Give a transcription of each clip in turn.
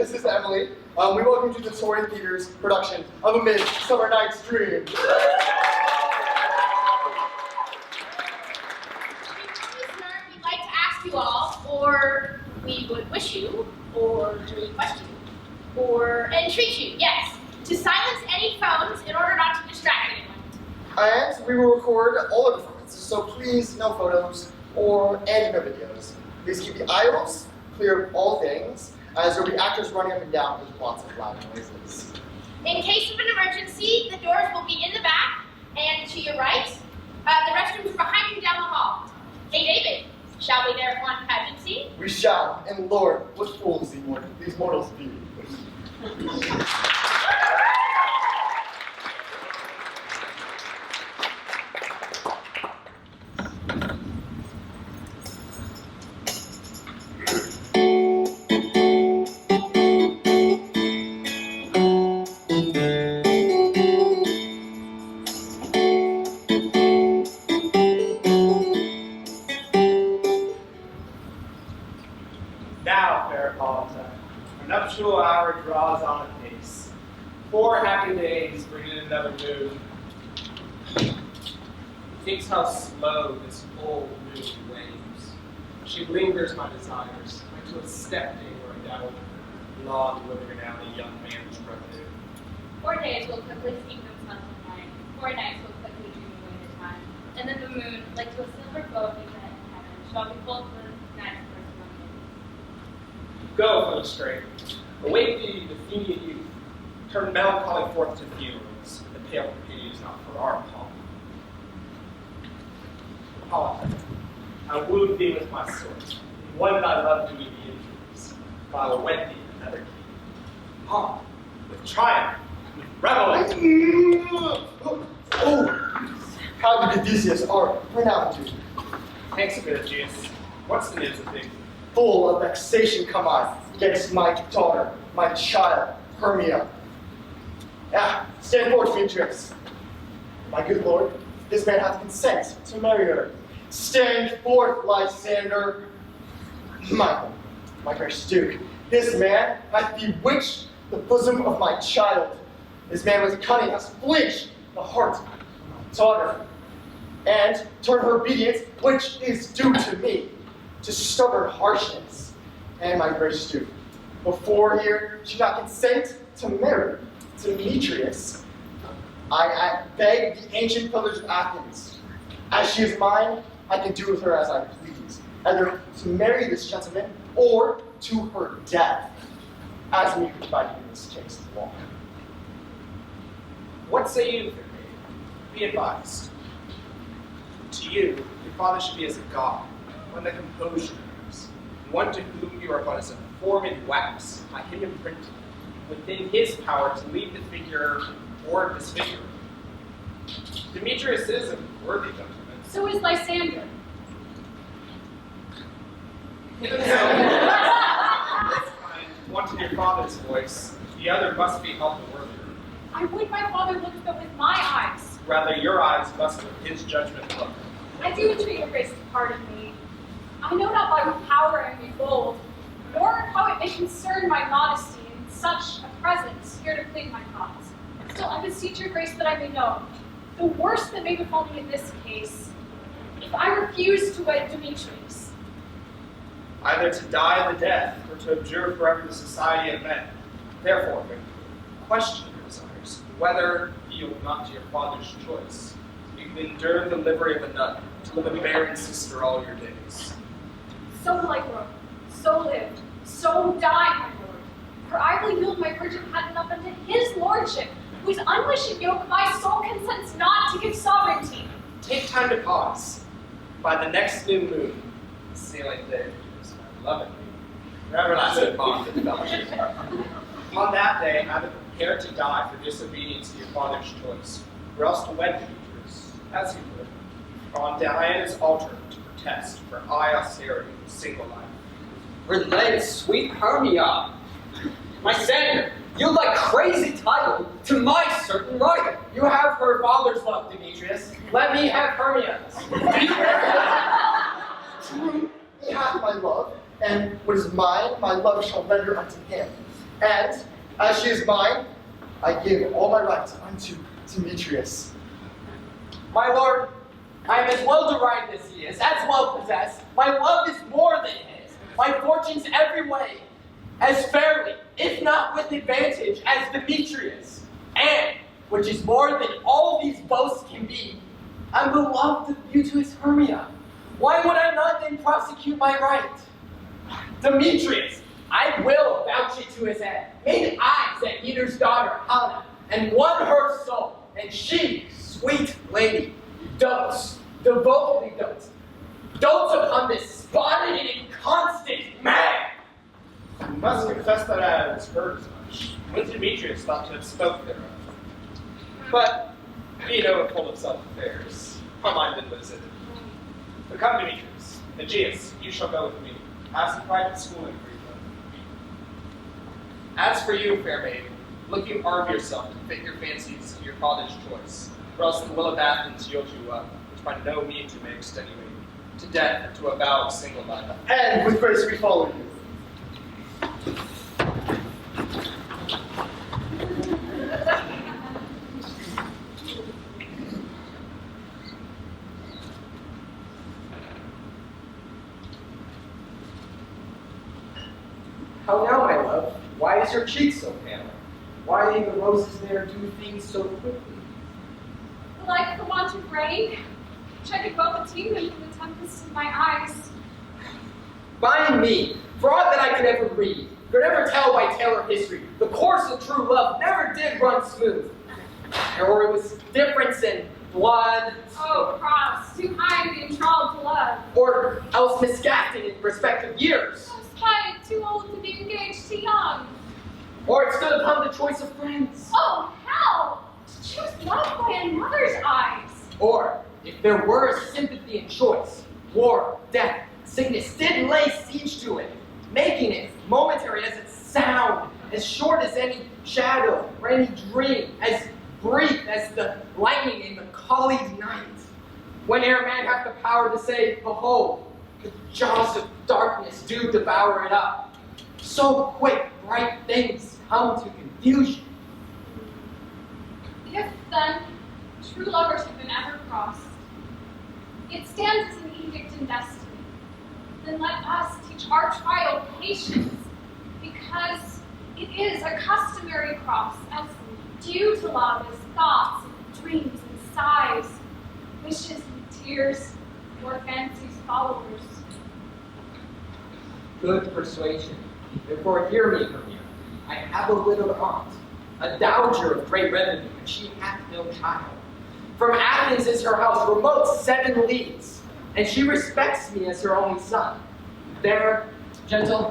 this is Emily. We welcome you to the Torrey Theater's production of A Midsummer Night's Dream. Before we start, we'd like to ask you all, or we would wish you, or to request you, or entreat you, yes, to silence any phones in order not to distract anyone. And we will record all of the performances, so please no photos and no videos. Please keep the aisles clear of all things, as there will be actors running up and down with lots of loud noises. In case of an emergency, the doors will be in the back and to your right. The restrooms are behind you down the hall. Hey David, shall we therefore pageant scene? We shall, and Lord, what fools these mortals be. Now, fair Paulina, our nuptial hour draws on apace. 4 happy days bring in another moon. Thinks how slow this old moon waves. She lingers my desires, like to a step-day or a downward long living out a young man's revenue. 4 days will quickly steam themselves in night. 4 nights will quickly dream away the time. And then the moon, like to a silver boat in the heaven, shall be full for the night's first Monday. Go, for the straight. Awake the Athenian youth. Turn melancholy forth to funerals. The pale pity is not for our Paul. Paul, I wound thee with my sword. In one that I love doing the injuries. But I will wed thee in another key. Paul, with triumph, with revelry. Oh, how did Odysseus are renowned you? Thanks a bit, Aegeus. What's the news of thee? Full of vexation come I against my daughter, my child, Hermia. Stand forth, Demetrius. My good lord, this man hath consent to marry her. Stand forth, Lysander. My gracious Duke, this man hath bewitched the bosom of my child. This man with cunning has flinched the heart of my daughter, and turned her obedience, which is due to me, to stubborn harshness. And my gracious Duke, before here she not consent to marry Demetrius, I beg the ancient pillars of Athens. As she is mine, I can do with her as I please, either to marry this gentleman or to her death, as we provided in this case of law. What say you, fair maid? Be advised. To you, your father should be as a god, one that composure knows, one to whom you are but as a form in wax, by him imprinted, within his power to lead the figure or disfigure. Demetrius is a worthy gentleman. So is Lysander. Even so, one to your father's voice, the other must be held the worthier. I would my father looked but with my eyes. Rather, your eyes must with his judgment look. I do entreat your grace to pardon me. I know not by what power I may bold, nor how it may concern my modesty in such a presence here to plead my cause. Still, I beseech your grace that I may know the worst that may befall me in this case, if I refuse to wed Demetrius. Either to die the death, or to abjure forever the society of men. Therefore, question your desires, whether yield not to your father's choice. You can endure the livery of a nun, to live a barren sister all your days. So will I grow, so live, so die, my lord. For I will yield my virgin patent up unto his lordship, whose unwishing yoke my soul consents not to give sovereignty. Take time to pause. By the next new moon, sailing day is my beloved me, everlasting bond and fellowship. On that day, either prepare to die for disobedience to your father's choice, or else to wed Demetrius, as he would, or on Diana's altar to protest for high austerity and single life. Relent, sweet Hermia. Lysander, you like crazy title to my certain right. You have her father's love, Demetrius. Let me have Hermia's. True, he hath my love, and what is mine, my love shall render unto him. And as she is mine, I give all my rights unto Demetrius. My lord, I am as well derived as he is, as well possessed. My love is more than his. My fortunes every way, as fairly, if not with advantage, as Demetrius. And, which is more than all these boasts can be, I'm beloved of beauteous Hermia. Why would I not then prosecute my right? Demetrius, I will vouch it to his head. Made eyes at Eros' daughter, Hannah, and won her soul. And she, sweet lady, dotes, devotedly dotes upon this spotted and inconstant man. I must confess that I have heard as much, when Demetrius thought to have spoke thereof. But, being overfull of self-affairs, my mind then lives in it. But come, Demetrius, Aegeus, you shall go with me. Have some private schooling for you both. As for you, fair maid, look you arm yourself and fit your fancies to your father's choice, or else the will of Athens yield you up, which by no means you may extenuate, to death or to a vow of single life. And with grace we follow you. How now, my love? Why is your cheek so pale? Why do the roses there do things so quickly? Like the want of rain, which I could well attain them from the tempest of my eyes. Bind me, for aught that I could ever read, could ever tell by tale or history, the course of true love never did run smooth. Or it was difference in blood. Oh, cross, too high the enthralled to love. Or else miscasting in respective years. I was quite too old to be engaged, too young. Or it stood upon the choice of friends. Oh, hell! To choose love by another's eyes. Or, if there were a sympathy in choice, war, death, sickness did lay siege to it, making it, momentary as its sound, as short as any shadow or any dream, as brief as the lightning in the colleague night. Whene'er man hath the power to say, behold, the jaws of darkness do devour it up. So quick, bright things come to confusion. If, then, true lovers have been ever crossed, it stands as an edict in destiny. Then let us teach our trial patience, because it is a customary cross, as due to love as thoughts and dreams and sighs, wishes and tears, or fancies followers. Good persuasion. Therefore hear me, Hermia. I have a little aunt, a dowager of great revenue, and she hath no child. From Athens is her house, remote 7 leagues, and she respects me as her only son. There, gentle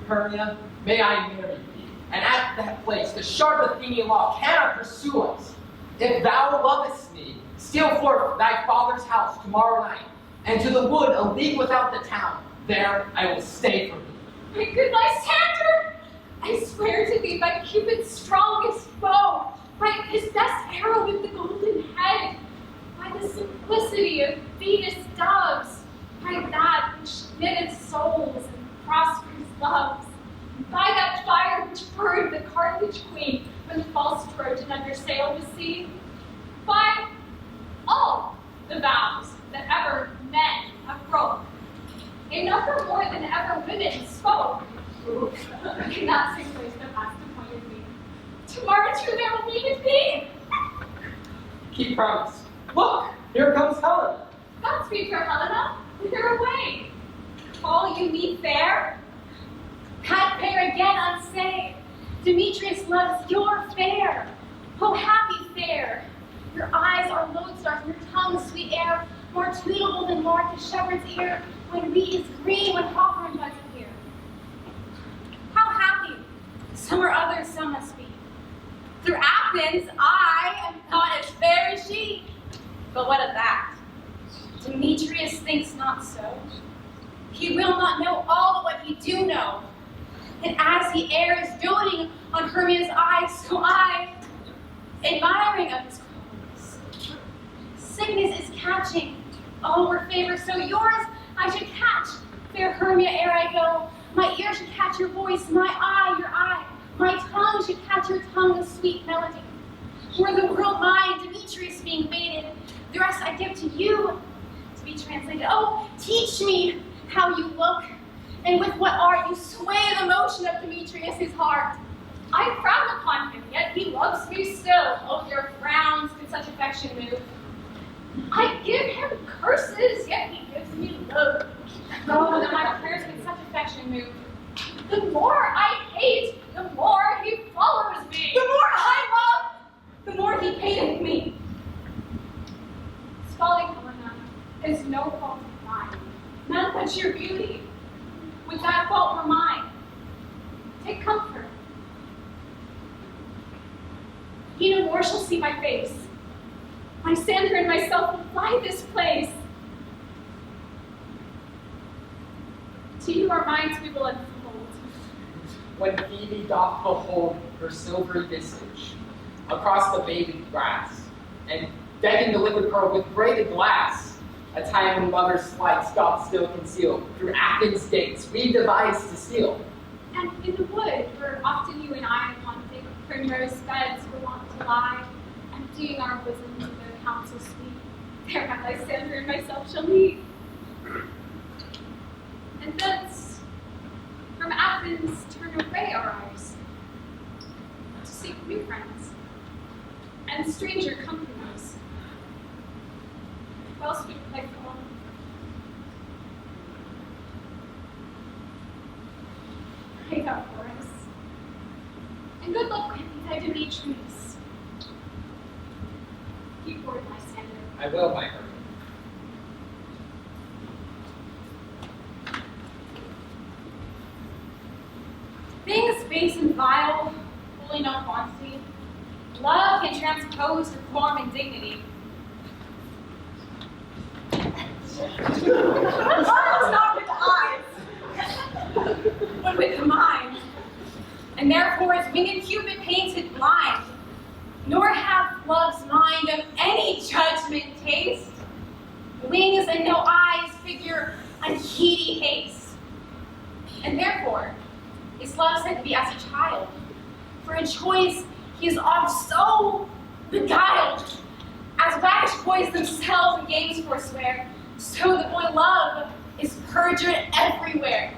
Hermia, may I marry thee, and at that place the sharp Athenian law cannot pursue us. If thou lovest me, steal forth thy father's house tomorrow night, and to the wood a league without the town. There I will stay for thee. My good Lysander, I swear to thee by Cupid's strongest bow, by his best arrow with the golden head, by the simplicity of Venus' doves, by that which knitteth souls and prospers loves, by that fire which burned the Carthage queen when the false Trojan under sail was seen, by all the vows that ever men have broke, in number more than ever women spoke. I cannot sing praise the past appointed me. Tomorrow too there will be with thee. Keep promise. Look, here comes Helen. Godspeed, fair Helena. Whither away? Call you me fair? Had fair again unsay. Demetrius loves your fair. Oh, happy fair. Your eyes are lodestars, your tongue sweet air, more tunable than lark the shepherd's ear, when wheat is green, when hawthorn buds appear. How happy, some or others, some must be. Through Athens, I am not as fair as she. But what of that? Demetrius thinks not so. He will not know all but what he do know. And as he errs, doting on Hermia's eyes, so I, admiring of his qualities. Sickness is catching all her favor, so yours I should catch, fair Hermia, ere I go. My ear should catch your voice, my eye, your eye, my your tongue a sweet melody. Were the world mine, Demetrius being faded, the rest I give to you to be translated. Oh, teach me how you look, and with what art you sway the motion of Demetrius' heart. I frown upon him, yet he loves me still. Oh, your frowns can such affection move. I give him curses, yet he gives me love. Oh, that my prayers can such affection move. The more I hate, the more he follows me. The more I love, the more he hated me. Spalding Helena is no fault of mine, none but your beauty. With that fault were mine. Take comfort. He no more shall see my face. Lysander and myself will fly this place. To you our minds we will unfold. When Phoebe doth behold her silvery visage across the baby grass, and decking the liquid pearl with braided glass, a time when mother's slights doth still conceal, through Athens' gates we devise to steal. And in the wood, where often you and I upon thick primrose beds were wont to lie, emptying our bosoms of their counsel sweet, there my Lysander and myself shall meet. And thence, from Athens turn away our eyes, to seek new friends, and stranger companies. Well speak thy fall. Pray thou for us, and good luck with thy Demetrius. Keep word, Lysander. I will, my Hermia. Things base and vile, fully no quantity. Love can transpose to form and dignity. Love is not with the eyes, but with the mind. And therefore is winged Cupid painted blind, nor hath love's mind of any judgment taste. Wings and no eyes figure unheedy haste. And therefore is love said to be as a child, for in choice he is oft so beguiled, as waggish boys themselves in games forswear, so the boy love is perjured everywhere.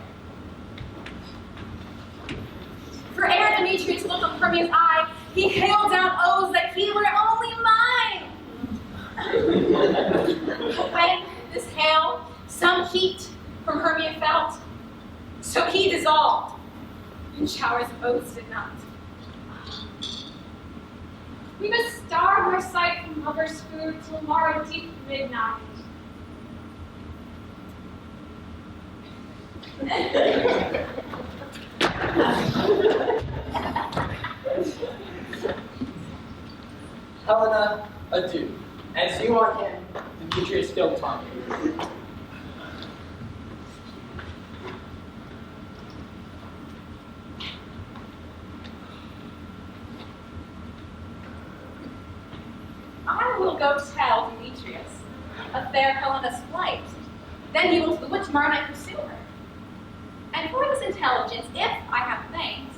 For ere Demetrius looked on Hermia's eye, he hailed down oaths that he were only mine. But when this hail some heat from Hermia felt, so he dissolved, and showers of oaths did not. We must starve our sight from lover's food till morrow deep midnight. Helena, adieu. As you on him, Demetrius still taunting. I will go tell Demetrius of fair Helena's flight. Then he will to the wood tomorrow night pursue her. And for this intelligence, if I have thanks,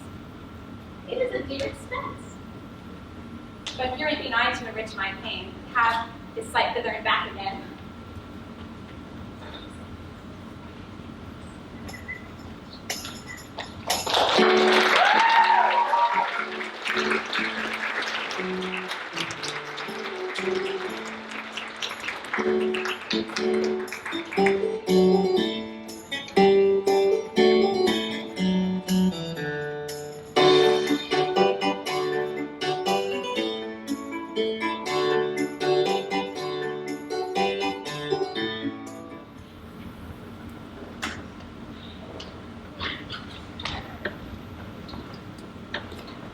it is a dear expense. But here it be nigh to enrich my pain, have his sight thither and back again.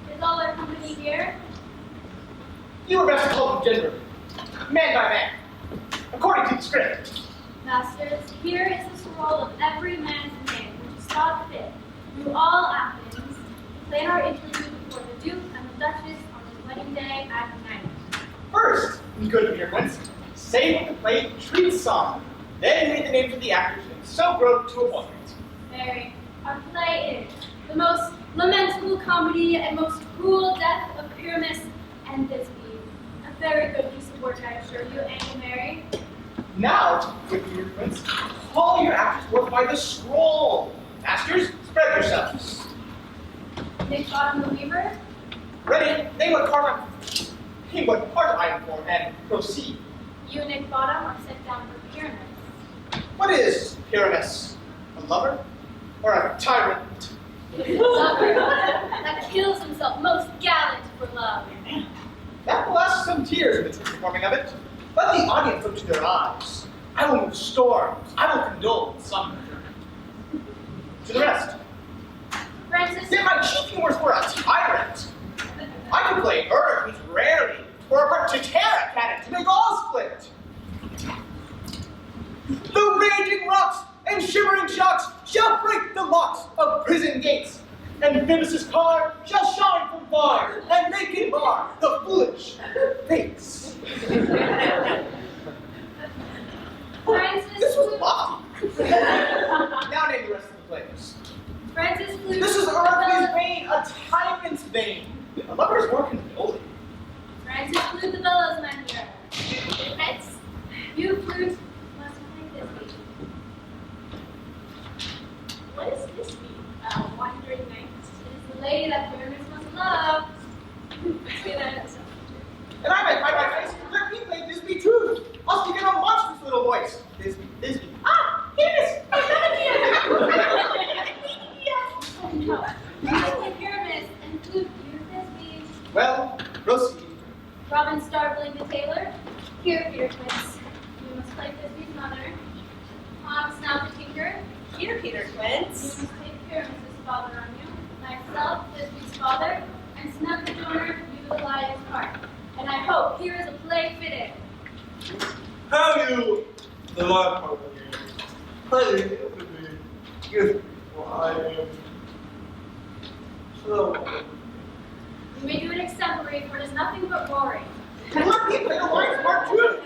Is all our company here? You were best called them gentlemen, man by man, according to the script. Masters, here is the scroll of every man's name, which is thought fit, through all Athens, to plan our interview before the Duke and the Duchess on the wedding day at night. First, in good appearance, say what the play treats on, then read the names of the actors and so grow to a point. Mary, our play is the most lamentable comedy and most cruel death death of Pyramus and Thisbe. A very good piece of work, I assure you, Aunt Mary. Now, with your prince, call your actors work by the scroll. Masters, spread yourselves. Nick Bottom the Weaver. Ready? Name what part I am for, and proceed. You, Nick Bottom, are sent down for Pyramus. What is Pyramus? A lover? Or a tyrant? Lover that kills himself, most gallant for love. That will ask some tears in the true performing of it. Let the audience look to their eyes. I will move storms. I will condole with some measure. To the rest. Francis. Yet my chief humors were a tyrant. I can play Eros rarely, or a part to tear a cannon to make all split. The raging rocks and shimmering shocks shall break the locks of prison gates, and Phoebus' car shall shine from far, and make it mar the foolish face. Francis. This was lofty. Now name the rest of the players. Francis Flute. This is Earth's vein, a tyrant's vein. A lover's more condolling. Francis Flute, the bellows man here. Prince. You, Flute, must play Thisbe. What does this mean? Wandering knight. It is the lady that Pyramus must love. Say that. And I might find my face, let me play Thisbe too. I'll speak in a monstrous little voice. Thisbe. Ah, here it is. I found it here. Oh no. You play Pyramus and Flute, you Thisbe. Well, proceed. Robin Starveling the tailor. Here, Peter Quince. You must play Thisbe's mother. Tom Snout the tinker. Here, Peter You Quince. must take Pyramus' father on you. Myself, Thisbe's father, and Snug the joiner, you the lion's part. And I hope here is a play fitted. Have you the life of the game? Play it to me. Give me why. So, You may do it exemplary, for it is nothing but roaring. And let me play the lion's part too.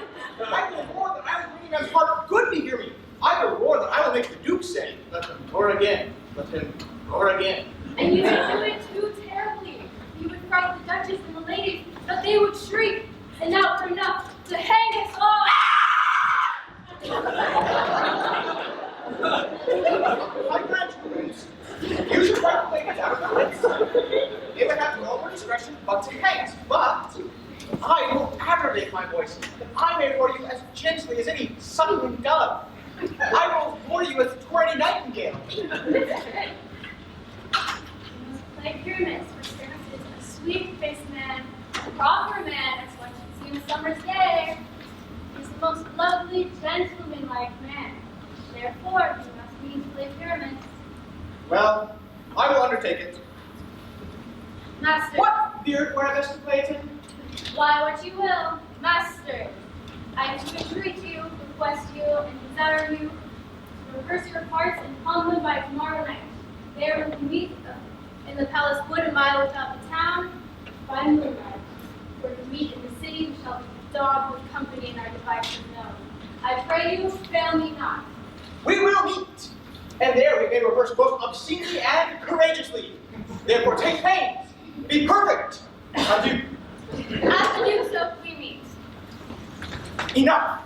I will roar that I will bring him as part good to hear me. I will roar that I will make the Duke say, let him roar again. Let him roar again. And you would do it too terribly. You would frighten the Duchess and the ladies, but they would shriek, and that were enough to hang us all. My grandchildrens, you should try to play it out of the wits. They would have no more discretion but to hang us. But I will aggravate my voice, that I may roar you as gently as any suckling dove. I will roar you as Torrey Nightingale. You must play Pyramus, for Pyramus is a sweet-faced man, a proper man, as one should see in a summer's day. He is the most lovely, gentleman-like man. Therefore, you must needs play Pyramus. Well, I will undertake it. Master. What beard were I best to play it in? Why, what you will, master. I do entreat you, request you, and desire you to rehearse your parts and hum them by tomorrow night. There we meet in the palace wood a mile without the town, by moonlight. For to meet in the city we shall be daubed with company and our devices known. I pray you, fail me not. We will meet, and there we may rehearse both obscenely and courageously. Therefore, take pains, be perfect. Adieu. As to do so, we meet. Enough.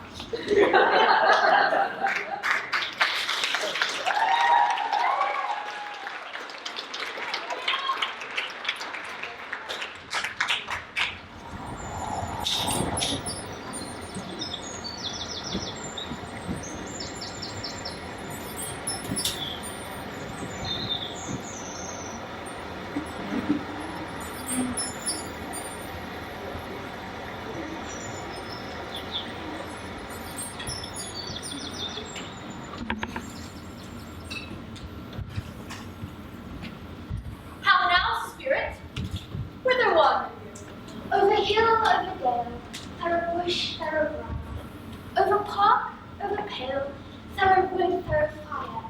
How now, spirit? Whither wander you? Over hill, over dale, thorough bush, thorough brown, over park, over pale, thorough wood, thorough fire.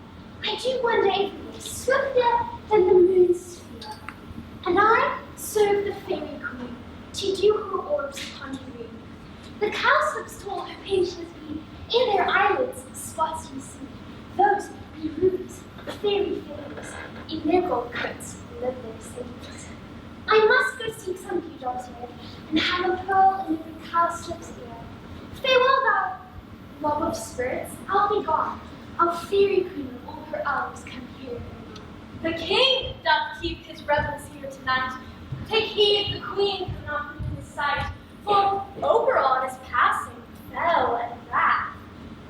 I do wander everywhere, swifter than the moon's sphere. And I serve the fairy queen, to do her orbs upon her ring. The cowslips tall her patience be, in their eyelids spots you see. Those be rubies, fairy fairies, in their gold coats live their saints. I must go seek some daughter, and have a pearl in every cowslip's ear. Farewell, thou love of spirits, I'll be gone. Our fairy queen with all her elves come here. The king doth keep his revels here tonight. Take heed the queen cannot be in his sight, for Oberon is passing fell and wrath,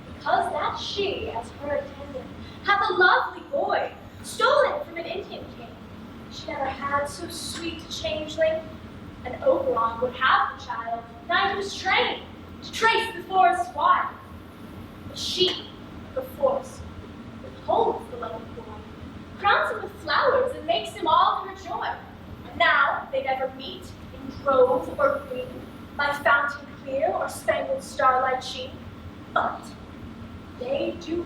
because that she, as her attendant, hath a lovely boy, stolen from an Indian king. She never had so sweet a changeling, and Oberon would have the child, nigh to his train, to trace the forest wide. But she, perforce, withholds the lovely boy, crowns him with flowers, and makes him all her joy. And now they never meet in grove or green, by fountain clear or spangled starlight sheen. But they do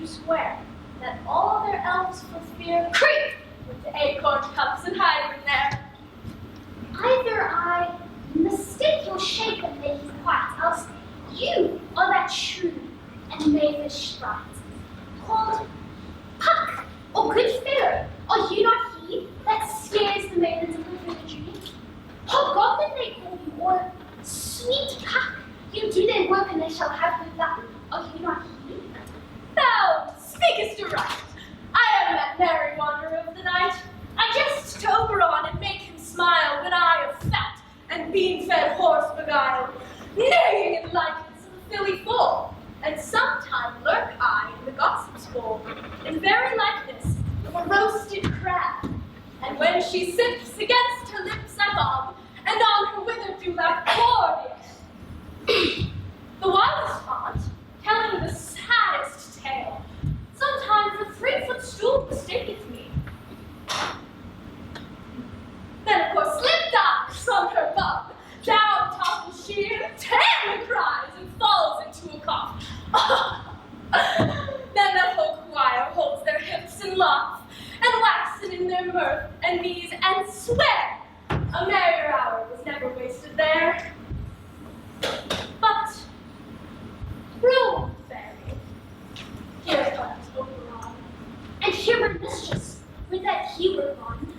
swear that all their elves for fear creep with the acorn cups and hide in there. Either I mistake your shape and make you quiet, else you are that shrewd and knavish sprite, called Puck or Good Fairy. Are you not he that scares the maidens of the dream? Hobgoblin they call you, or Sweet Puck. You do their work and they shall have good luck. Are you not he? Thou speakest aright. I am that merry wanderer of the night. I jest to Oberon and make him smile when I have fat and bean-fed horse beguiled, neighing in likeness of a filly foal, and sometime lurk I in the gossip's bowl, in very likeness of a roasted crab. And when she sips against her lips I bob, and on her wither do like cordial. The wildest aunt, telling the saddest tale, sometimes a 3-foot stool mistaketh me. Then of course slip dives from her bum, down topples sheer, terror cries and falls into a cough. Then the whole choir holds their hips and laugh, and waxen in their mirth and knees, and swear a merrier hour was never wasted there. But, Rule Fairy, here comes Oberon, And here my mistress, would that he were gone.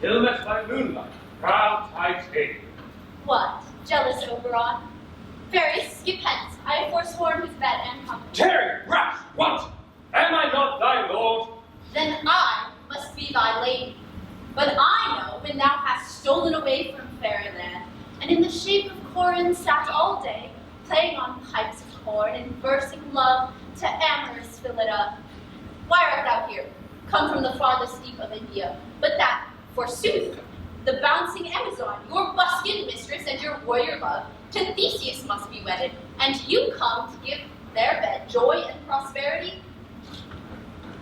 Till met by moonlight, proud Titania. What, jealous Oberon? Fairy, skip hence. I have forsworn his bed and company. Tarry, rash, what? Am I not thy lord? Then I must be thy lady. But I know when thou hast stolen away from fairyland, and in the shape of Corin sat all day, playing on pipes of horn and versing love to amorous Phillida. Why art thou here? Come from the farthest deep of India, but that, forsooth, the bouncing Amazon, your buskined mistress and your warrior love, to Theseus must be wedded, and you come to give their bed joy and prosperity?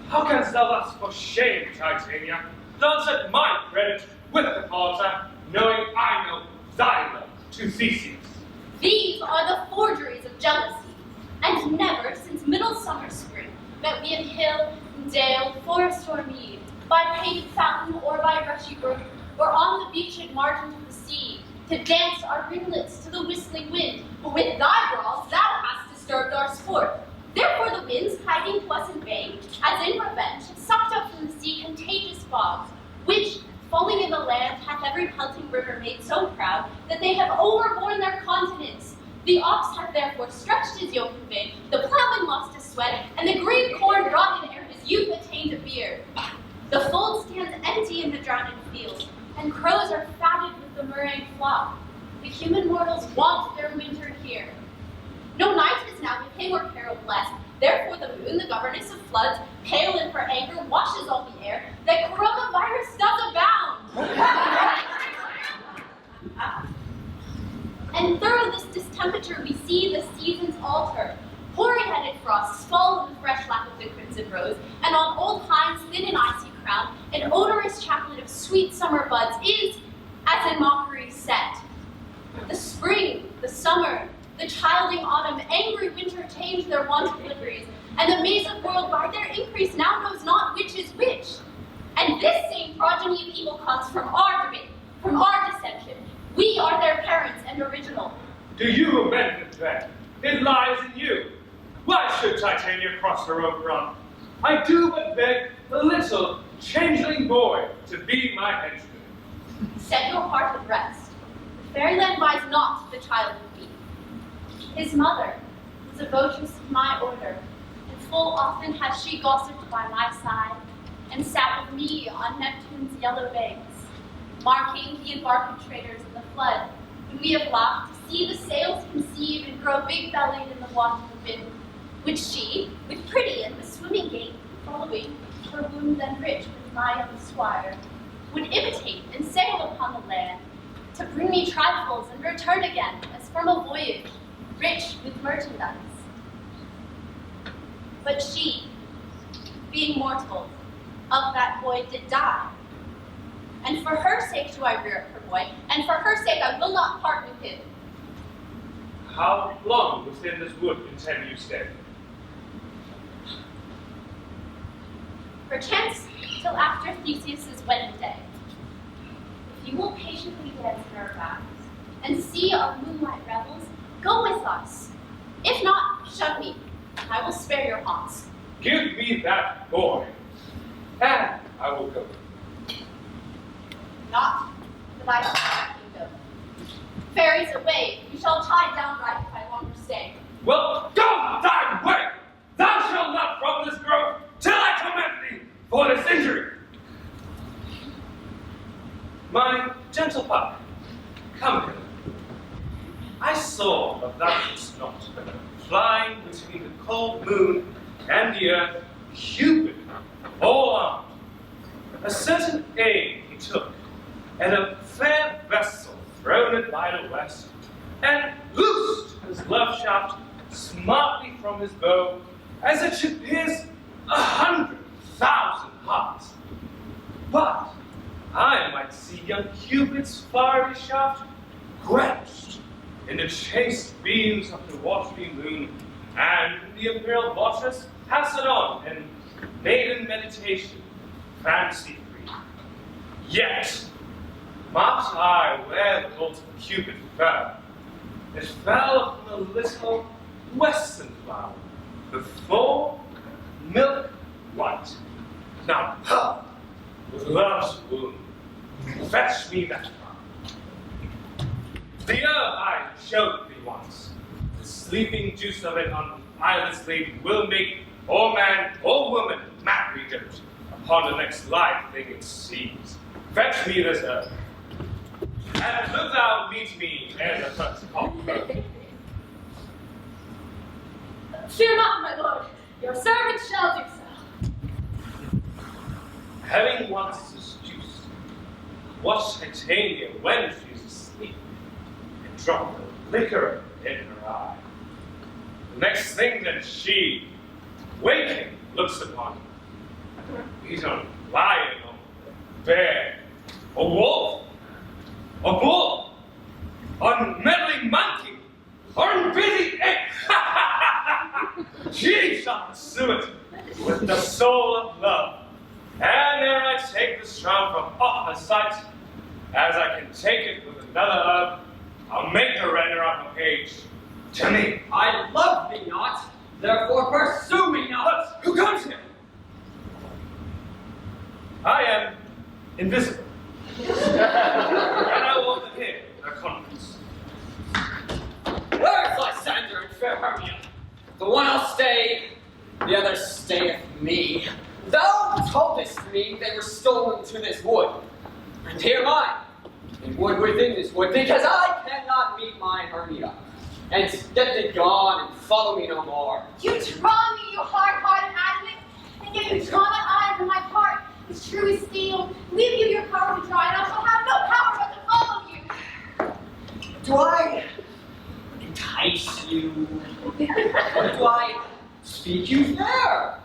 How canst thou thus for shame, Titania, dance at my credit with the palter, knowing I know thy love to Theseus? These are the forgeries of jealousy, and never since midsummer spring met we in hill, dale, forest or mead, by painted fountain or by rushy brook, or on the beached margin of the sea, to dance our ringlets to the whistling wind, for with thy brawls thou hast disturbed our sport. Therefore the winds, hiding to us in vain, as in revenge, have sucked up from the sea contagious fogs, which, falling in the land, hath every pelting river made so proud, that they have overborne their continents. The ox hath therefore stretched his yoke in vain, the plowman lost his sweat, and the green corn rotten ere his youth attained a beard. The fold stands empty in the drowned fields, and crows are fatted with the murrain flock. The human mortals want their winter here. No night is now with him or peril blessed. Therefore the moon, the governess of floods, pale in her anger, washes all the air, that coronavirus does abound. And through this distemperature we see the seasons alter. Hoary-headed frosts fall in the fresh lap of the crimson rose, and on old pines thin and icy crown, an odorous chaplet of sweet summer buds is, as in mockery, set. The spring, the summer, the childing autumn, angry winter change their wonted liveries, and the maze of world by their increase now knows not which is which. And this same progeny of evil comes from our domain, from our dissension. We are their parents and original. Do you amend it then? It lies in you. Why should Titania cross her own ground? I do but beg the little changeling boy to be my henchman. Set your heart at rest. Fairyland buys not the child of me. His mother was a votress of my order, and full often has she gossiped by my side, and sat with me on Neptune's yellow banks, marking the embarking traders in the flood, when we have laughed to see the sails conceive and grow big-bellied in the water wind, which she, with pretty and the swimming gait, following her wound and rich with my young squire, would imitate and sail upon the land, to bring me trifles and return again, as from a voyage, rich with merchandise. But she, being mortal, of that boy did die. And for her sake do I rear up her boy, and for her sake I will not part with him. How long within this wood intend you stay? Perchance till after Theseus's wedding day. If you will patiently dance in our vows, and see our moonlight revels, go with us. If not, shun me, and I will spare your haunts. Give me that boy, and I will go. Not that I have my kingdom. Fairies away, you shall tie down right if I longer stay. Well, go thy way! Thou shalt not from this grove till I commend thee for this injury. My gentle pup, come hither. I saw that thou didst not, flying between the cold moon and the earth, Cupid, all armed. A certain aim he took, and a fair vessel thrown it by the west, and loosed his love shaft smartly from his bow, as it should pierce 100,000 hearts. But I might see young Cupid's fiery shaft quenched in the chaste beams of the watery moon, and the imperial watchers hastened on in maiden meditation, fancy free. Yet marked I where the bolt of Cupid fell. It fell from a little western flower, the full milk white, now pearl with love's wound. Fetch me that flower. The herb I showed thee once, the sleeping juice of it on eyeless lady will make or man or woman madly dote upon the next live thing it sees. Fetch me this herb, and look thou meet me ere the first call. Fear not, my lord, your servant shall do so. Having once seduced, watch Titania when she's asleep, and drop the liquor in her eye. The next thing that she, waking, looks upon, he's a lion or a bear, a wolf, a bull, a meddling monkey, or a busy ape. She shall pursue it with the soul of love. And ere I take this charm from off her sight, as I can take it with another herb, I'll make her render up a page to me. I love thee not, therefore pursue me not. But who comes here? I am invisible. And I will overhear their conference. Where's Lysander and fair Hermia? The one I'll stay, the other stayeth me. Thou toldest me they were stolen to this wood, and here am I, in wood within this wood, because I cannot meet my Hermia. And get thee gone and follow me no more. You draw me, you hard-hearted advocate, and yet you draw not I from my heart, as true as steel. Leave you your power to draw, and I shall have no power but to follow you. Do I entice you? Or do I speak you fair?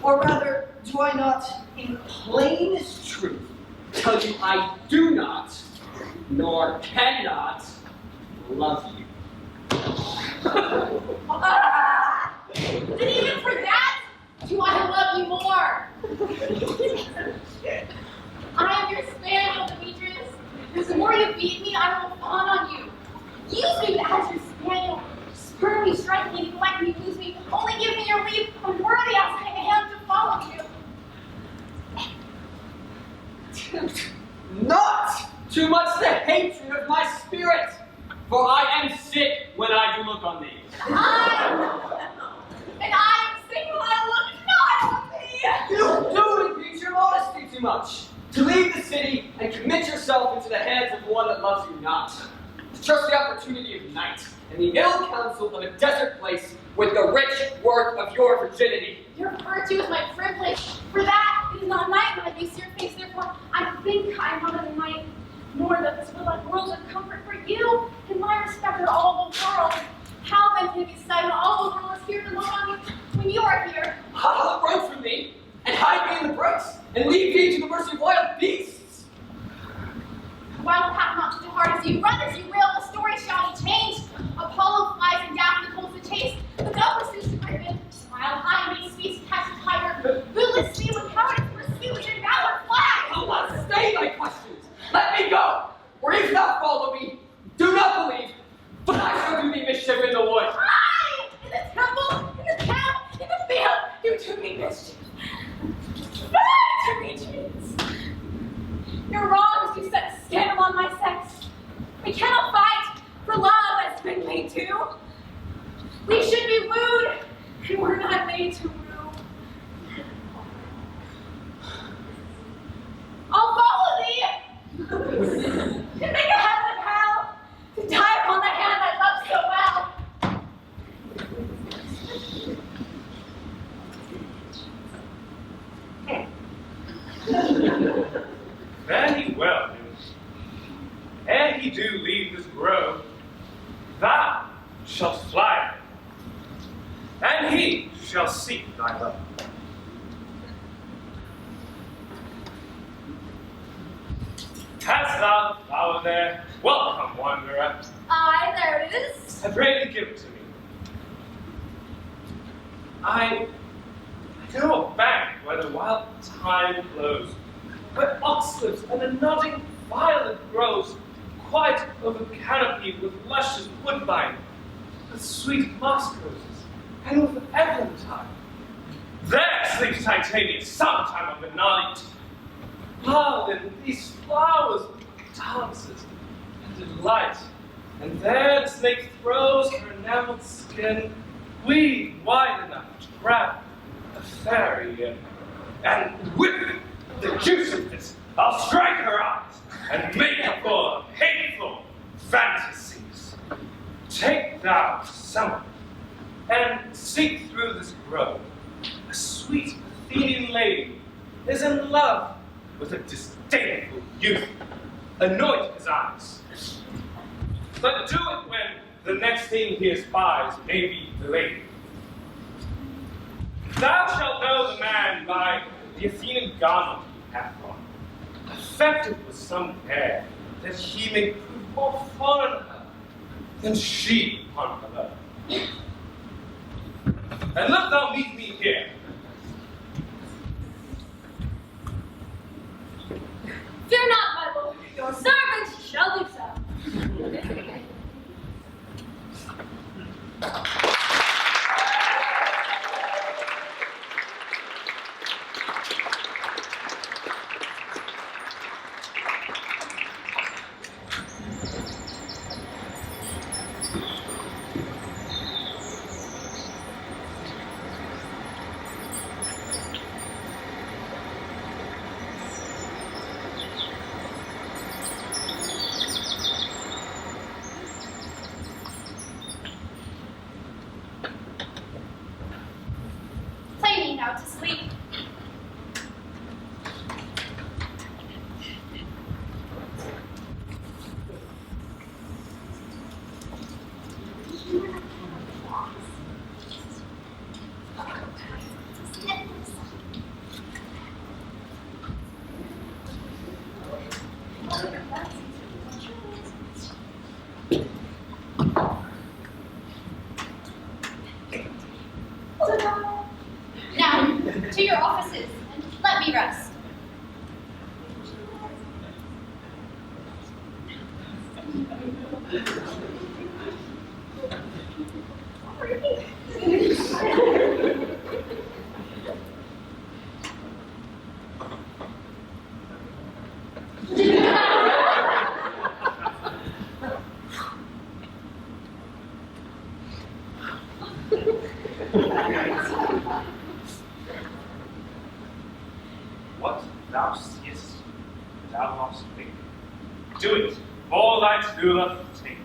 Or rather, do I not, in plainest truth, tell you I do not, nor cannot, love you? And even for that, do I love you more? I am your spaniel, Demetrius. The more you beat me, I will fawn on you. Use me as your spaniel. Spur me, strike me, neglect me, lose me. Only give me your leave. I'm worthy as I am to follow you. Not too much the hatred of my spirit, for I am sick when I do look on thee. And I am sick when I look not on thee. You do impeach your modesty too much. To leave the city and commit yourself into the hands of one that loves you not. To trust the opportunity of night and the ill counsel of a desert place with the rich worth of your virginity. Your virtue is my privilege. For that, it is not night when I face your face. Therefore, I think I am not a night, nor that this will like worlds of comfort for you and my respect are all the world. How then can it be said when all the world is here to look on you when you are here? Run from me and hide me in the brooks and leave me to the mercy of wild beasts. Wild have not such a heart as you. Run as you will, the story shall be changed. Apollo flies and Daphne holds the chase. The dove pursues the griffin. Smile high, me speech, catch the tiger. Bootless me with cowardice pursue and valor flag. I'll not stay my questions. Let me go, or if not follow me, do not believe, but I shall do thee mischief in the wood. Aye! In the temple, in the town, in the field, you do me mischief. Demetrius! Your wrongs do set a scandal on my sex. We cannot fight, for love has been made to. We should be wooed, and we're not made to woo. I'll follow thee! To make a heaven of hell, to die upon the hand I love so well. Very well, Eros. Ere he do leave this grove, thou shalt fly, and he shall seek thy love. Hast thou the flower there? Welcome, wanderer. Aye, there it is. I pray thee give it to me. I know a bank where the wild thyme flows, where oxlips and a nodding violet grows, quite over canopied with luscious woodbine, with sweet moss roses, and with eglantine. There sleeps Titania sometime of the night. Ah, then these flowers dances and delight, and there the snake throws her enameled skin, weed wide enough to grab a fairy in, and with the juice of this, I'll strike her eyes and make her full of hateful fantasies. Take thou summer and seek through this grove. A sweet Athenian lady is in love with a disdainful youth. Anoint his eyes. But do it when the next thing he espies may be delayed. Thou shalt know the man by the Athenian garment he hath on, affected with some air, that he may prove more fond on her than she upon her love. And let thou meet me here. Fear not, my lord. Your servant shall do so. Play me now to sleep. Now, to your offices, and let me rest. what thou seest, thou must think. Do it, for thy true love take.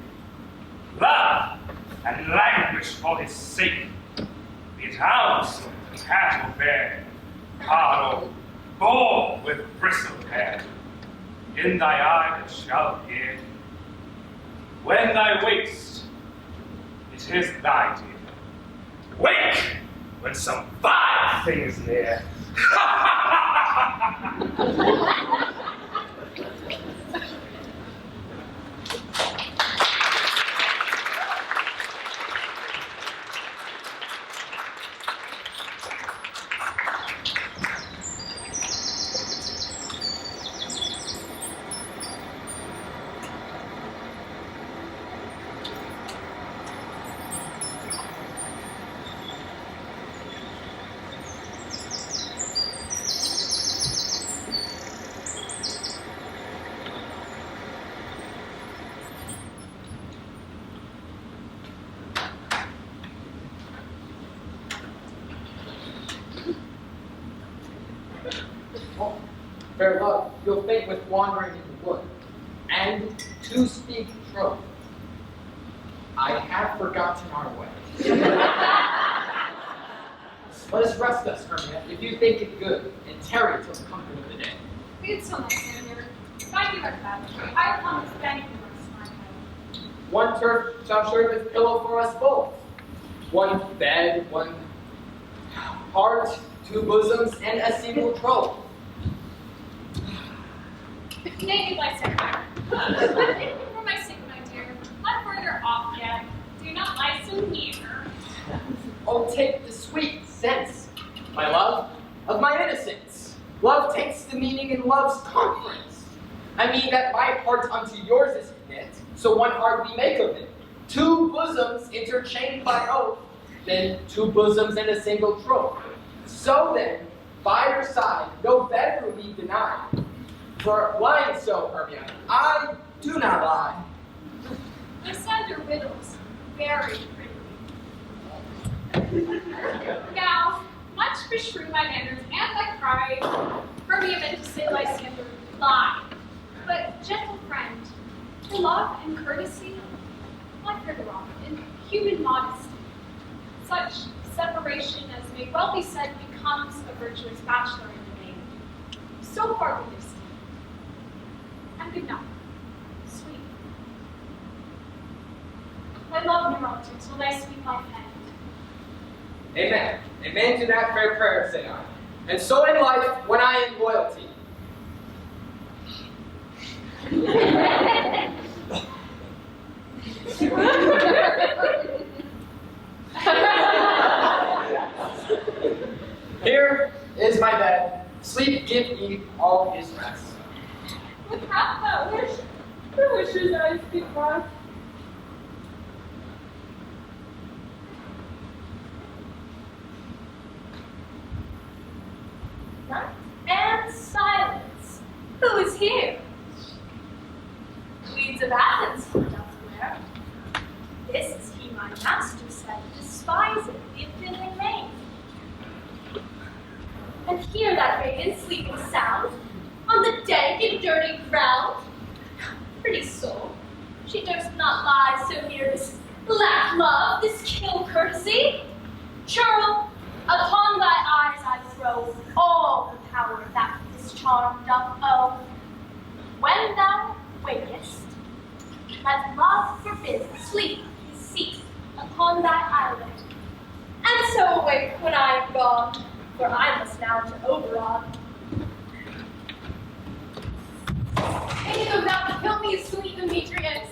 Love and language for his sake. Be it house, cat or bear, hard or boar with bristled hair. In thy eye that shall appear. When thou wakest, it is thy dear. Wake when some vile thing is near. Fair love, you'll faint with wandering in the wood, and to speak troth, I have forgotten our way. Let us rest us, Hermia, if you think it good, and tarry till the comfort of the day. It's so nice, Senator. Thank you very much. I will come and thank you for my head. One turf shall serve as pillow for us both. One bed, one heart, two bosoms, and a single troth. Nay, my Senator. For my sake, my dear, not further off yet. Do not lie so near. Oh, take the sweet sense, my love, of my innocence. Love takes the meaning in love's conference. I mean that my heart unto yours is knit, so one heart we make of it. Two bosoms interchained by oath, then two bosoms and a single troth. So then, by your side, no better we deny. For lying so, Hermia, I do not lie. You said your riddles very prettily. Now, much beshrew my manners and my pride, Hermia meant to say Lysander lie. But, gentle friend, for love and courtesy, not for the wrong, and human modesty, such separation as may well be said becomes a virtuous bachelor in the main. So far we live. And good night, sweet. My love, Neuroptics, will thy sweet life end. Amen. Amen to that fair prayer, say I. And so in life, when I in loyalty. Here is my bed. Sleep give me all his rest. What hast thou wished? Who wishes I speak for? Night and silence. Who is here? Weeds of Athens doth wear. This is he my master said, despiseth the offending maid. And here that maid is sleeping sound, on the dank and dirty ground. Pretty soul, she durst not lie so near this lack love, this kill courtesy. Churl, upon thy eyes I throw all the power that this charm doth owe. When thou wakest, let love forbid sleep his seat upon thy eyelid. And so awake when I am gone, for I must now to Oberon. Any of thou to kill me, sweet Demetrius.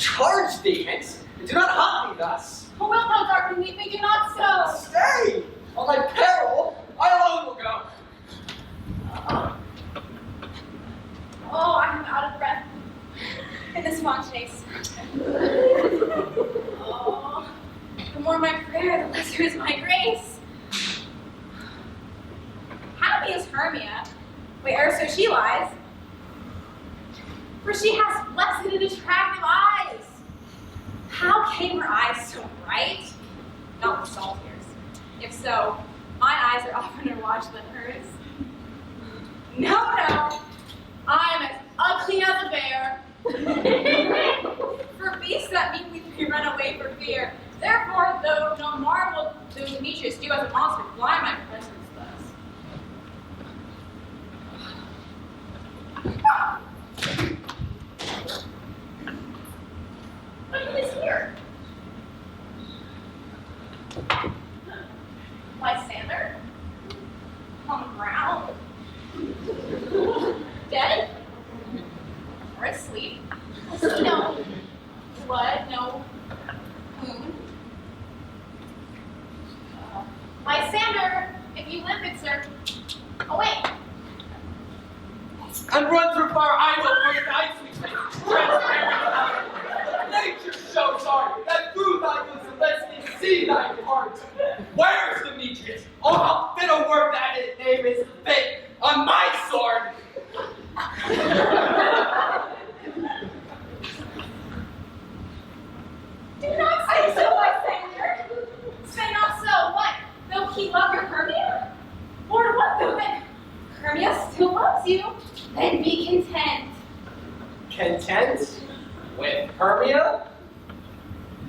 Charge thee, hence, and do not haunt me thus. Oh, wilt thou darken me, do not so. Stay! On thy peril, I alone will go. Oh, I am out of breath in this font chase. Oh, the more my prayer, the lesser is my grace. Happy is Hermia, where'er so she lies, for she has blessed and attractive eyes. How came her eyes so bright? Not with salt tears. If so, my eyes are oftener watched than hers. No, I'm as ugly as a bear. For beasts that meet me, we run away for fear. Therefore, though no marvel do Demetrius do as a monster fly my presence thus. But who is here? Lysander? On the ground? Dead? Or asleep? No blood, no wound. Lysander, if you live, good sir. Oh, wait. And run through fire, I will bring thy sweet face. Transparent. Nature shows art, that through thy bosom lets me see thy heart. Where's Demetrius? Oh, how fit a word that his name is fit on my sword. Do not say so, Lysander. Say not so. What? Though he love your Hermia? Or what though then? Hermia still loves you. Then be content. Content with Hermia?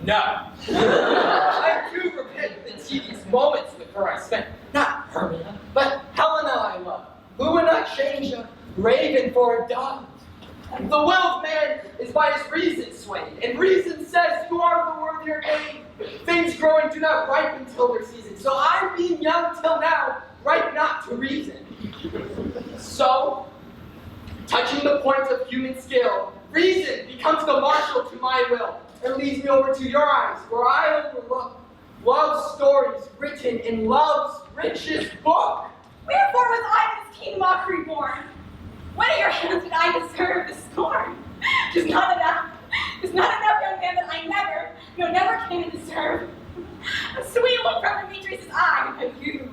No. I do repent the tedious moments with her I spent. Not Hermia, but Helena I love, who would not change a raven for a dove. The will of man is by his reason swayed, and reason says you are the worthier aid. Things growing do not ripen till their season, so I, being young till now, ripe not to reason. So, touching the point of human skill, reason becomes the marshal to my will, and leads me over to your eyes, where I overlook love's stories written in love's richest book. Wherefore was I this keen mockery born? When at your hands did I deserve the scorn? 'Tis not enough, young man, that I never can deserve. A sweet look from Demetrius' eye, and you.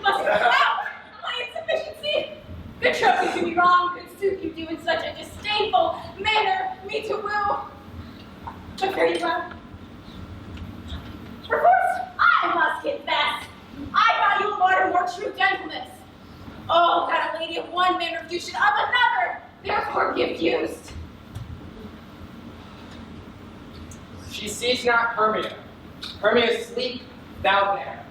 Must out my insufficiency. Good trophy to be wrong, good suit you do in such a disdainful manner, me to woo. But very well. Perforce, I must confess, I value a modern more true gentleness. Oh, that a lady of one man refused should of another, therefore give used. She sees not Hermia. Hermia sleep, thou there.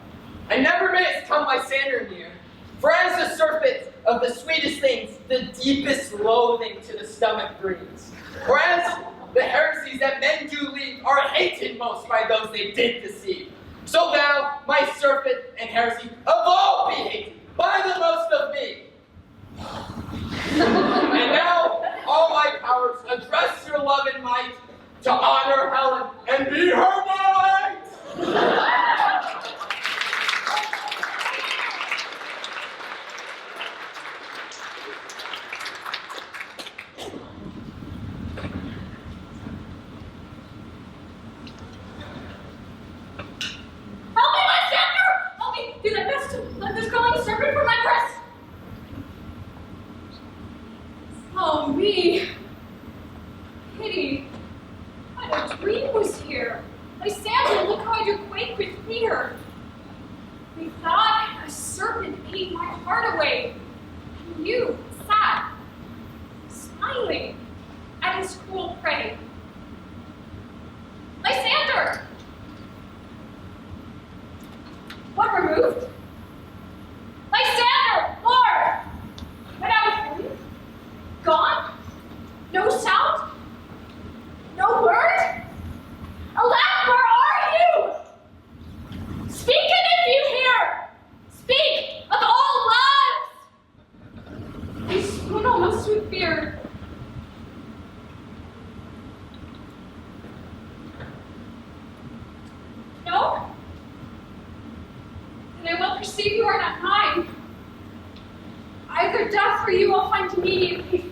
And never mayest come Lysander near. For as the serpent of the sweetest things, the deepest loathing to the stomach brings. Whereas the heresies that men do leave are hated most by those they did deceive. So thou, my serpent and heresy, of all be hated, by the most of me. And now, all my powers, address your love and might to honor Helen and be her knight. Help me, Lysander! Help me do thy best to let this glowing serpent from my breast. Oh, me. Pity. What a dream was here. Lysander, look how I do quake with fear. Methought a serpent ate my heart away. And you sat, smiling at his cruel prey. Lysander! What removed? Lysander! Lord! Went out of him? Gone? No sound? No word? Alack, where are you? Speak and if you hear! Speak of all lives! I swoon almost with fear. No? And I will perceive you are not mine. Either death or you will find immediately.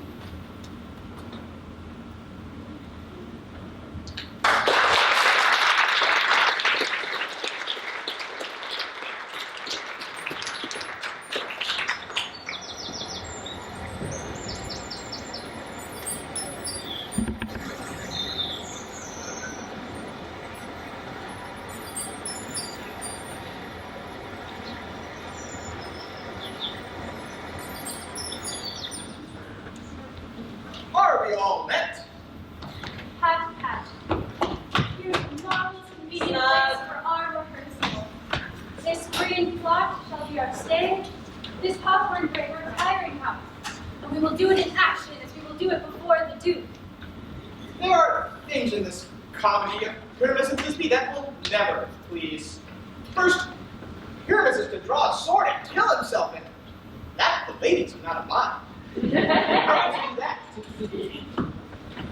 stage, this popcorn crate we're retiring house. And we will do it in action as we will do it before the Duke. There are things in this comedy of Pyramus and Thisbe that will never please. First, Pyramus is to draw a sword and kill himself in it. That the ladies are not allowed. How would you do that?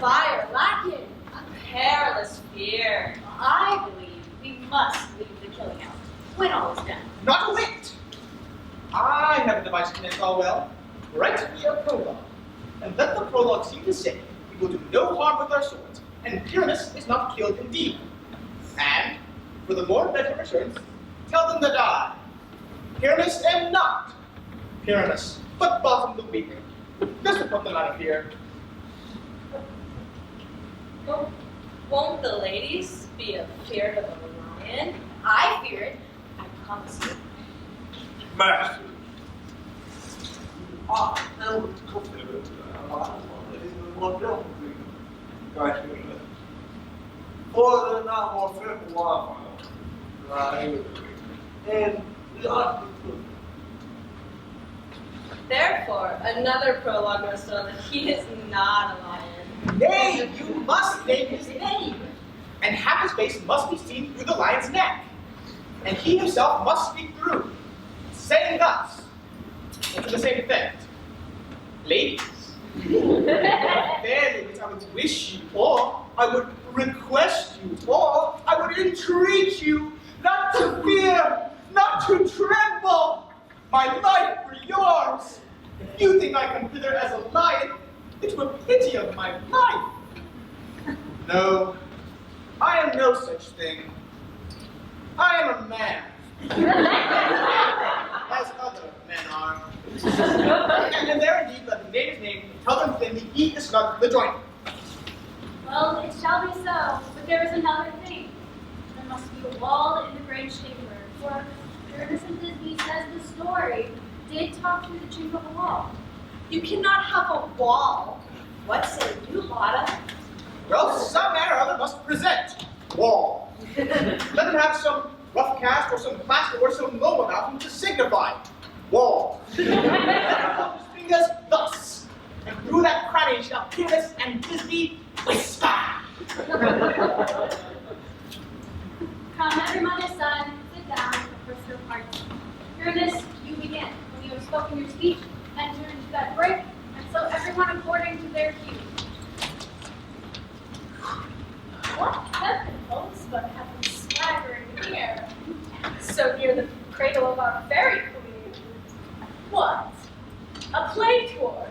Fire lacking, a perilous fear. I believe we must leave the killing out when all is done. Not a whit. I have a device to make all well. Write me a prologue, and let the prologue seem to say we will do no harm with our swords, and Pyramus is not killed indeed. And, for the more better assurance, tell them that I, Pyramus, am not Pyramus, but Bottom the Weaker. Just to put them out of here. Won't the ladies be afeard of a lion? I fear it, I promise you. Master. For the now more fearful wildfire, and the art of Therefore, another prologue must know that he is not a lion. Nay, you must name his name, and half his face must be seen through the lion's neck, and he himself must speak through, saying thus, to the same effect. Ladies, fair ladies, I would wish you, or I would request you, or I would entreat you not to fear, not to tremble, my life for yours. If you think I come hither as a lion, it were pity of my life. No, I am no such thing. I am a man, as other men are. And there indeed, let him name his name, tell them plainly he is not the joiner. Well, it shall be so, but there is another thing. There must be a wall in the great chamber, for Pyramus and Thisbe says the story did talk through the chink of a wall. You cannot have a wall. What say you, Lotta? Well, some man or other must present wall. Let him have some rough cast or some plaster or some loam about him to signify wall. His fingers thus, and through that cranny shall Pyramus and Thisbe whisper. Come, every mother's son, sit down and first your parts. Pyramus, you begin. When you have spoken your speech, enter into that break, and so everyone according to their cue. What heaven holds but heaven swaggering here? So near the cradle of our fairy queen. What? A play tour?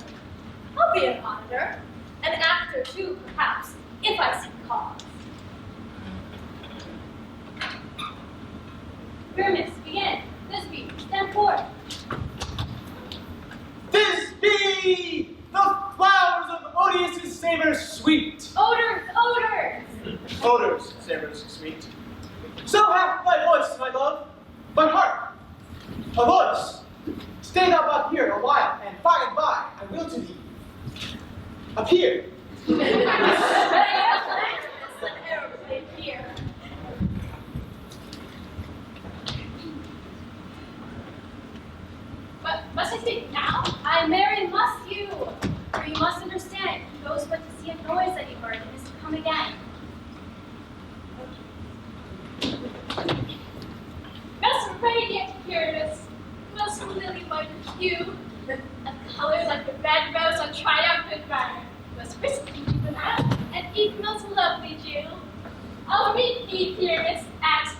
I'll be an auditor, an actor too, perhaps, if I see cause. Pyramus, begin. Thisbe, stand forth. Thisbe! The flowers of Odious' savor sweet. Odors, odors! Odors, savors sweet. So hath thy voice, my love. But hark, a voice. Stay thou up here a while, and by and by I will to thee appear. An aeroplane here. But must I speak now? I marry must you. For you must understand, he goes but to see a noise that he heard and is to come again. Most radiant Pyramus, most lily white hue, a color like the red rose on triumphant banner, most crispy banana, and even most lovely Jew. I'll meet thee, Pyramus, at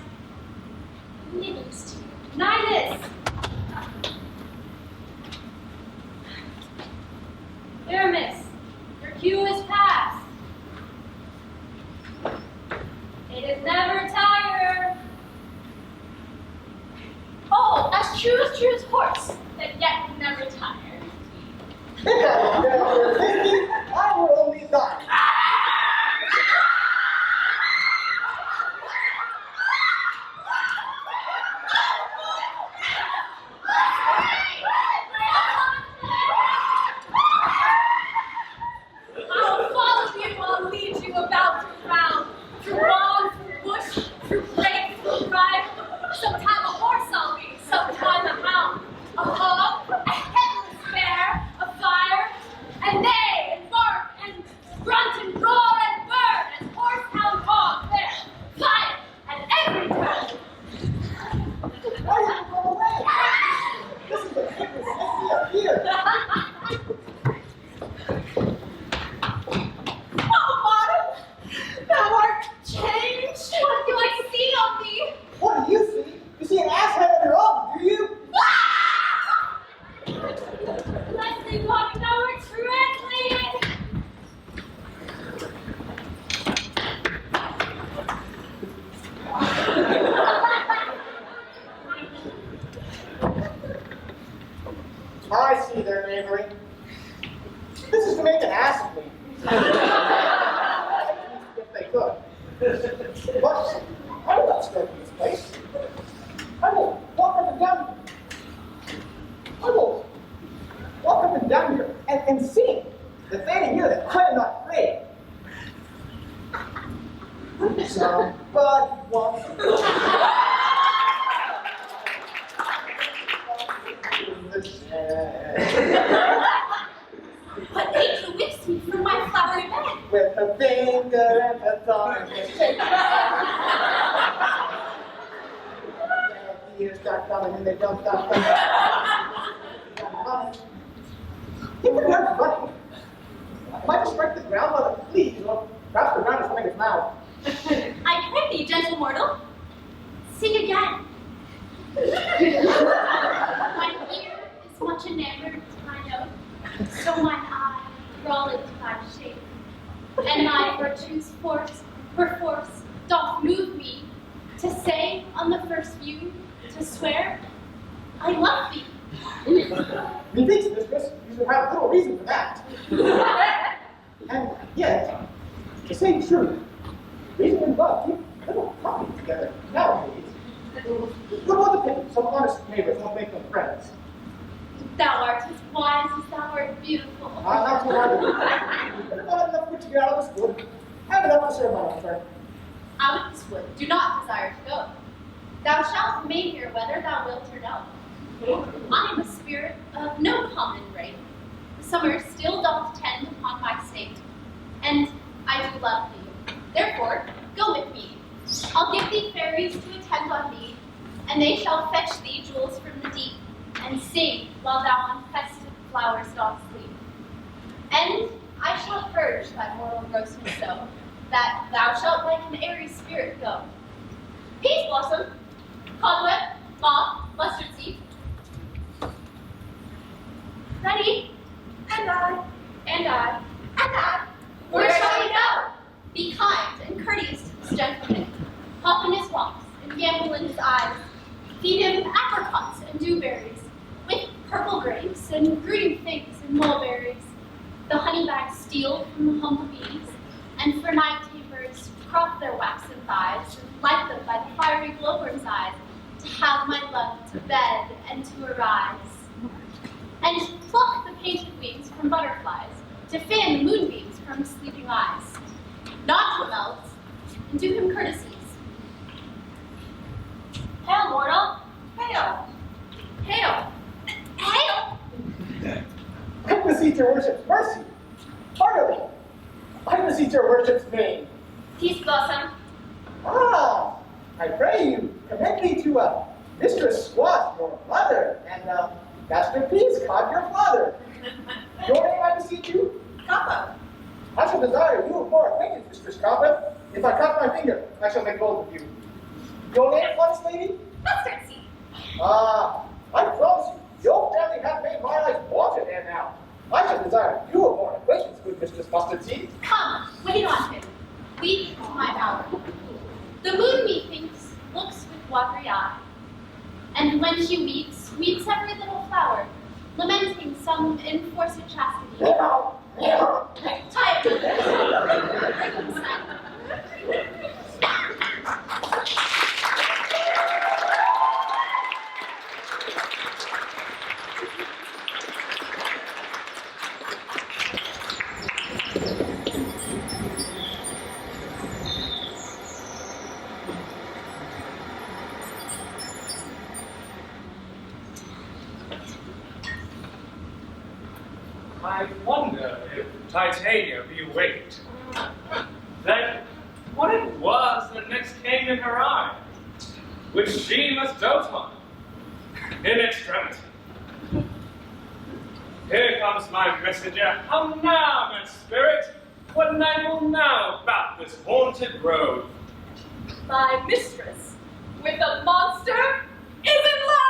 Ninus. Pyramus, your cue is past. It is never tired. Oh, as true as horse, that yet never tired. I will only die. I'll follow you, I'll lead you about the ground, through bog, through bush, through brake, through ride. Sometime a horse I'll be, sometime a hound. me there, neighboring. This is to make an ass of me. If they could. But I will not stay in this place. I will walk up and down. I will walk up and down here and sing the thing here that I am not afraid. Somebody wants What angel whips me from my flowery bed? with a finger and a thumb and a shake. The years start coming and they don't stop coming. He could have money. I might just break the ground by the fleas, or perhaps the ground is something in his mouth. I pray thee, gentle mortal, sing again. My ear is much enamored to thy note, so mine eye rolleth to thy shape, and thy virtue's force, perforce, doth move me to say on the first view, to swear, I love thee. Methinks, mistress, you should have little reason for that. And yet, to say truth, reason and love keep little company together nowadays. Look what the pity, some honest neighbors won't make them friends. Thou art as wise as thou art beautiful. Not so hard to do. But if I have enough to get out of this wood, I have enough to serve my own friend. Out of this wood, do not desire to go. Thou shalt remain here whether thou wilt or no. I am a spirit of no common race. The summer still doth tend upon my state, and I do love thee. Therefore, go with me. I'll give thee fairies to attend on thee, and they shall fetch thee jewels from the deep, and sing while thou on festive flowers dost sleep. And I shall purge thy mortal grossness so, that thou shalt like an airy spirit go. Peace blossom, cobweb, moth, mustard seed. Ready? And I. And I. And I. Where shall we go? Be kind and courteous to this gentleman. Hop in his walks and gamble in his eyes. Feed him apricots and dewberries, with purple grapes and green figs and mulberries. The honey bags steal from the humble bees, and for night tapers crop their waxen thighs and light them by the fiery glowworm's eyes, to have my love to bed and to arise. And pluck the painted wings from butterflies, to fan the moonbeams from his sleeping eyes. Nod to him else, and do him courtesies. Hail, mortal! Hail! Hail! Hail! I beseech your worship's mercy. Heartily. I beseech your worship's name. Peace blossom. Ah, I pray you, commend me to Mistress Swat, your mother, and Master Peascod, your father. Your name, I beseech you? Kappa. I shall desire you more acquaintance, Mistress Coppa. If I cut my finger, I shall make bold of you. Your name, honest lady? Mustard seed. Ah, I promise you, your family have made my life wanted, and now I shall desire you more acquaintance, good Mistress Mustard Seed. Come, wait on him. Weep to my bower. The moon, methinks, looks with watery eye, and when she weeps, weeps every little flower, lamenting some enforced chastity. Tired. I wonder if Titania be waked. Then what it was that next came in her eye, which she must dote on, in extremity. Here comes my messenger. How now, my spirit? What night will now about this haunted grove? My mistress, with a monster, is in love!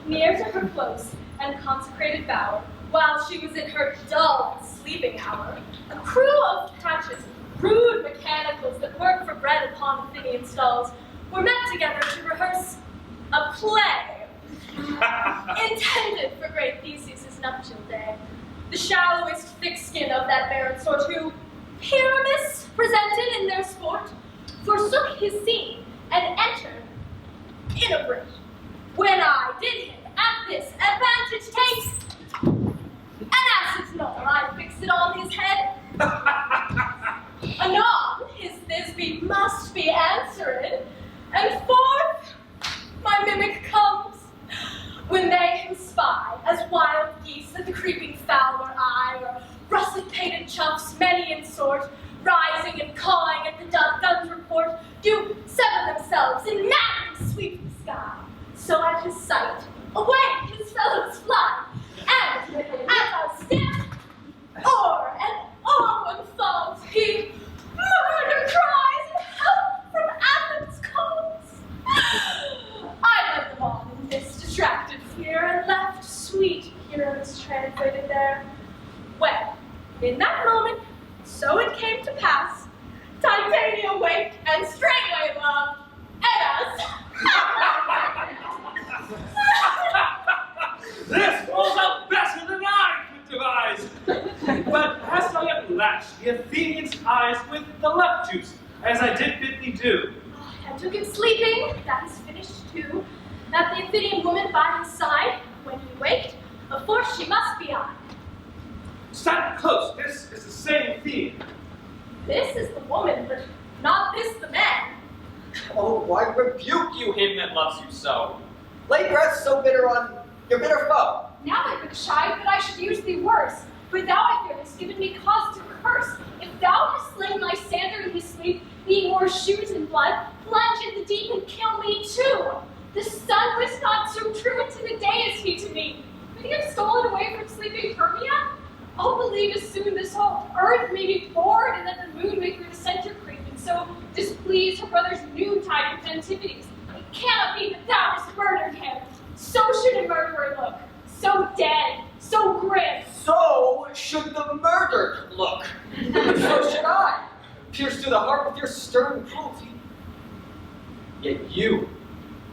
Near to her close and consecrated bower, while she was in her dull sleeping hour, a crew of catches, rude mechanicals that work for bread upon Athenian stalls, were met together to rehearse play intended for great Theseus' nuptial day. The shallowest thick skin of that barren sort who Pyramus presented in their sport forsook his scene and entered in a bridge. When I did him at this advantage take, an ass's knoll I fixed it on his head. Anon his Thisbe must be answered, and forth my mimic comes, when they him spy, as wild geese at the creeping fowler eye, or russet-painted choughs, many in sort, rising and cawing at the gun's report, do sever themselves in maddening sweep the sky. So at his sight, away his fellows fly, and as I step, o'er and o'er one falls, he murder cries and help from Athens calls. I led them on in this distracted fear, and left sweet Eros translated there. Well, in that moment, so it came to pass, Titania waked and straightway loved Eros. This was a better than I could devise. But hast thou yet lashed the Athenian's eyes with the left juice, as I did bid thee do? I took him sleeping, that is finished too. That the Athenian woman by his side, when he waked, of course she must be I. Stand close, this is the same Athenian. This is the woman, but not this the man. Oh, I rebuke you, him that loves you so. Lay breath so bitter on your bitter foe. Now I would chide that I should use thee worse, for thou, I fear, hast given me cause to curse. If thou hast slain Lysander in his sleep, being o'er shoes and blood, plunge in the deep and kill me too. The sun was not so truant in the day as he to me. Would he have stolen away from sleeping Hermia? I'll believe as soon this whole earth may be bored, and that the moon may through the center creep, and so displease her brother's noontide festivities. It cannot be that thou hast murdered him. So should a murderer look. So dead, so grim. So should the murdered look. So should I, pierced to the heart with your stern cruelty. Yet you,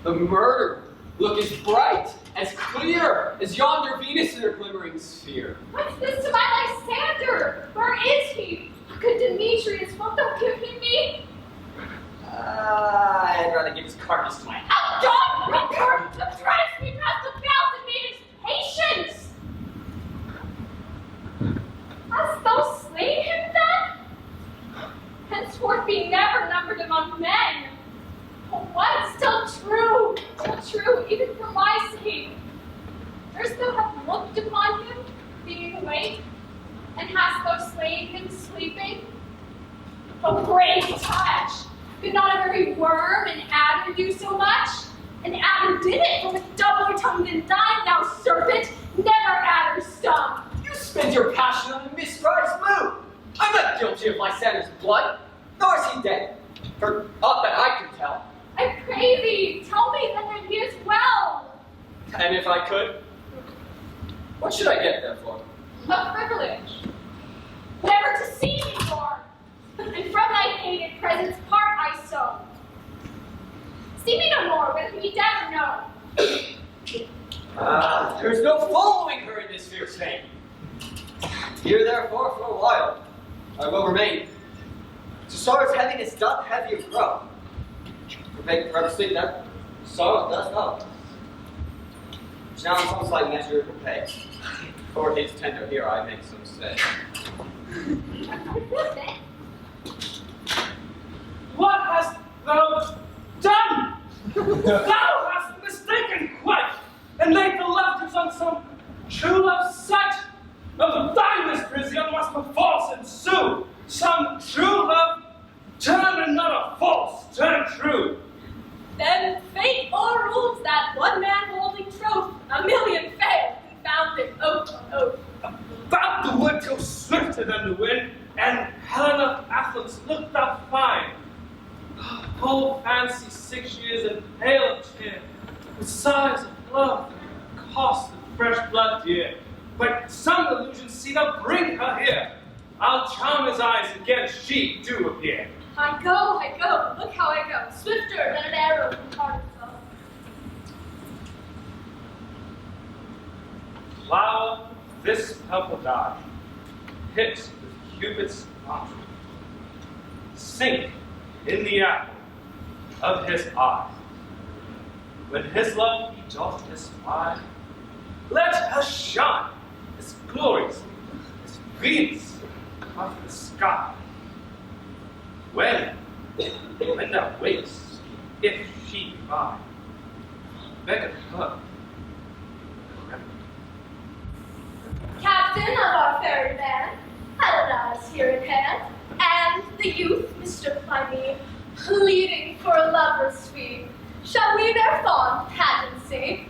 the murderer, look as bright, as clear as yonder Venus in her glimmering sphere. What's this to my Lysander? Where is he? Could Demetrius, wilt thou give him me? I'd rather give his carcass to my house. Oh, God, brother! The threats me past the belt and made his patience! Hast thou slain him then? Henceforth be never numbered among men. Oh, what? Still true, even for my sake. Durst thou have looked upon him, being awake, and hast thou slain him sleeping? Oh, great touch! Could not a very worm and adder do so much? An adder did it, for with doubler tongue than thine, thou serpent, never adder stung. You spend your passion on a misprized mood. I'm not guilty of Lysander's blood, nor is he dead, for aught that I can tell. I pray thee, tell me that he is well. And if I could, what should I get therefore? A privilege. Never to see me more, and from thy hated presence part I so. See me no more, whether he dead or no. There's no following her in this fierce vein. Here therefore for a while I will remain. To sorrow's heaviness doth heavier grow. Make forever sleep that sorrow does not. Now in some slight measure it will pay. For his tender here I make some say. What hast thou done? Thou hast mistaken quite, and laid the lovers on some true love sight. Of thy misprision must perforce ensue. Some true love turn and not a false, turn true. Then fate o'errules that one man holding troth, a million fail, confounded oath on oath. About the wood till swifter than the wind, and Helen of Athens looked thou fine. Whole fancy 6 years and pale of tear, with sighs of love, cost of fresh blood dear. By some illusion see thou bring her here. I'll charm his eyes again, she do appear. I go, look how I go, swifter than an arrow from heart itself. flower of this purple dye, hit with Cupid's archery, sink in the apple of his eye. When his love he doth espy, let her shine as gloriously as Venus of the sky. When thou wakest, if she be mine, beg of her. Captain of our fairy band, Helena is here in hand, and the youth, Mr. Pliny, pleading for a lover's fee. Shall we their fond pageancy?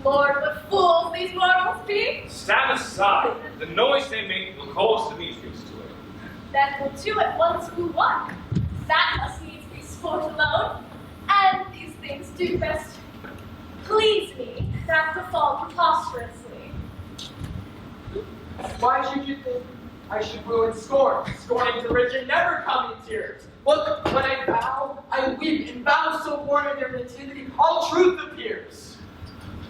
Lord, what fools these mortals be! Stand aside. The noise they make will cause Demetrius to wake. Then we'll two at once woo one. That must needs be sport alone, and these things do best please me that befall preposterously. Why should you think I should woo and scorn? Scorning to rich and never come in tears. Look, when I vow, I weep, and vows so born in their nativity, all truth appears.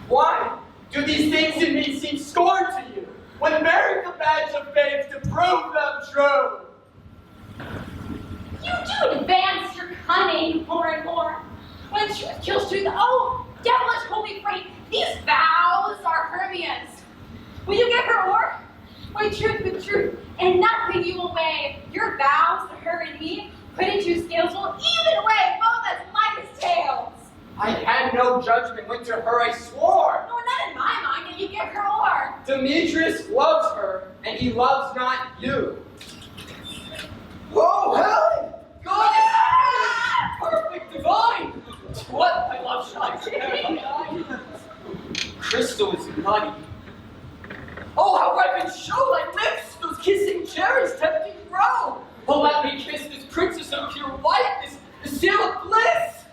Why do these things in me seem scorn to you, when bearing the badge of faith to prove them true? You do advance your cunning more and more. When truth kills truth, oh, devilish holy freight, these vows are Hermia's. Will you give her o'er? Weigh truth with truth, and nothing you will weigh. Your vows to her and me, put into scales, will even weigh both as light as tails. I had no judgment when to her I swore. No, not in my mind, that you give her o'er. Demetrius loves her, and he loves not you. Whoa, Helen! Goddess! Perfect divine! What my love shine! Crystal is nutty. Oh, how ripe and show thy lips! Those kissing cherries tempting grow! Oh, let me kiss this princess of pure white, this seal of bliss!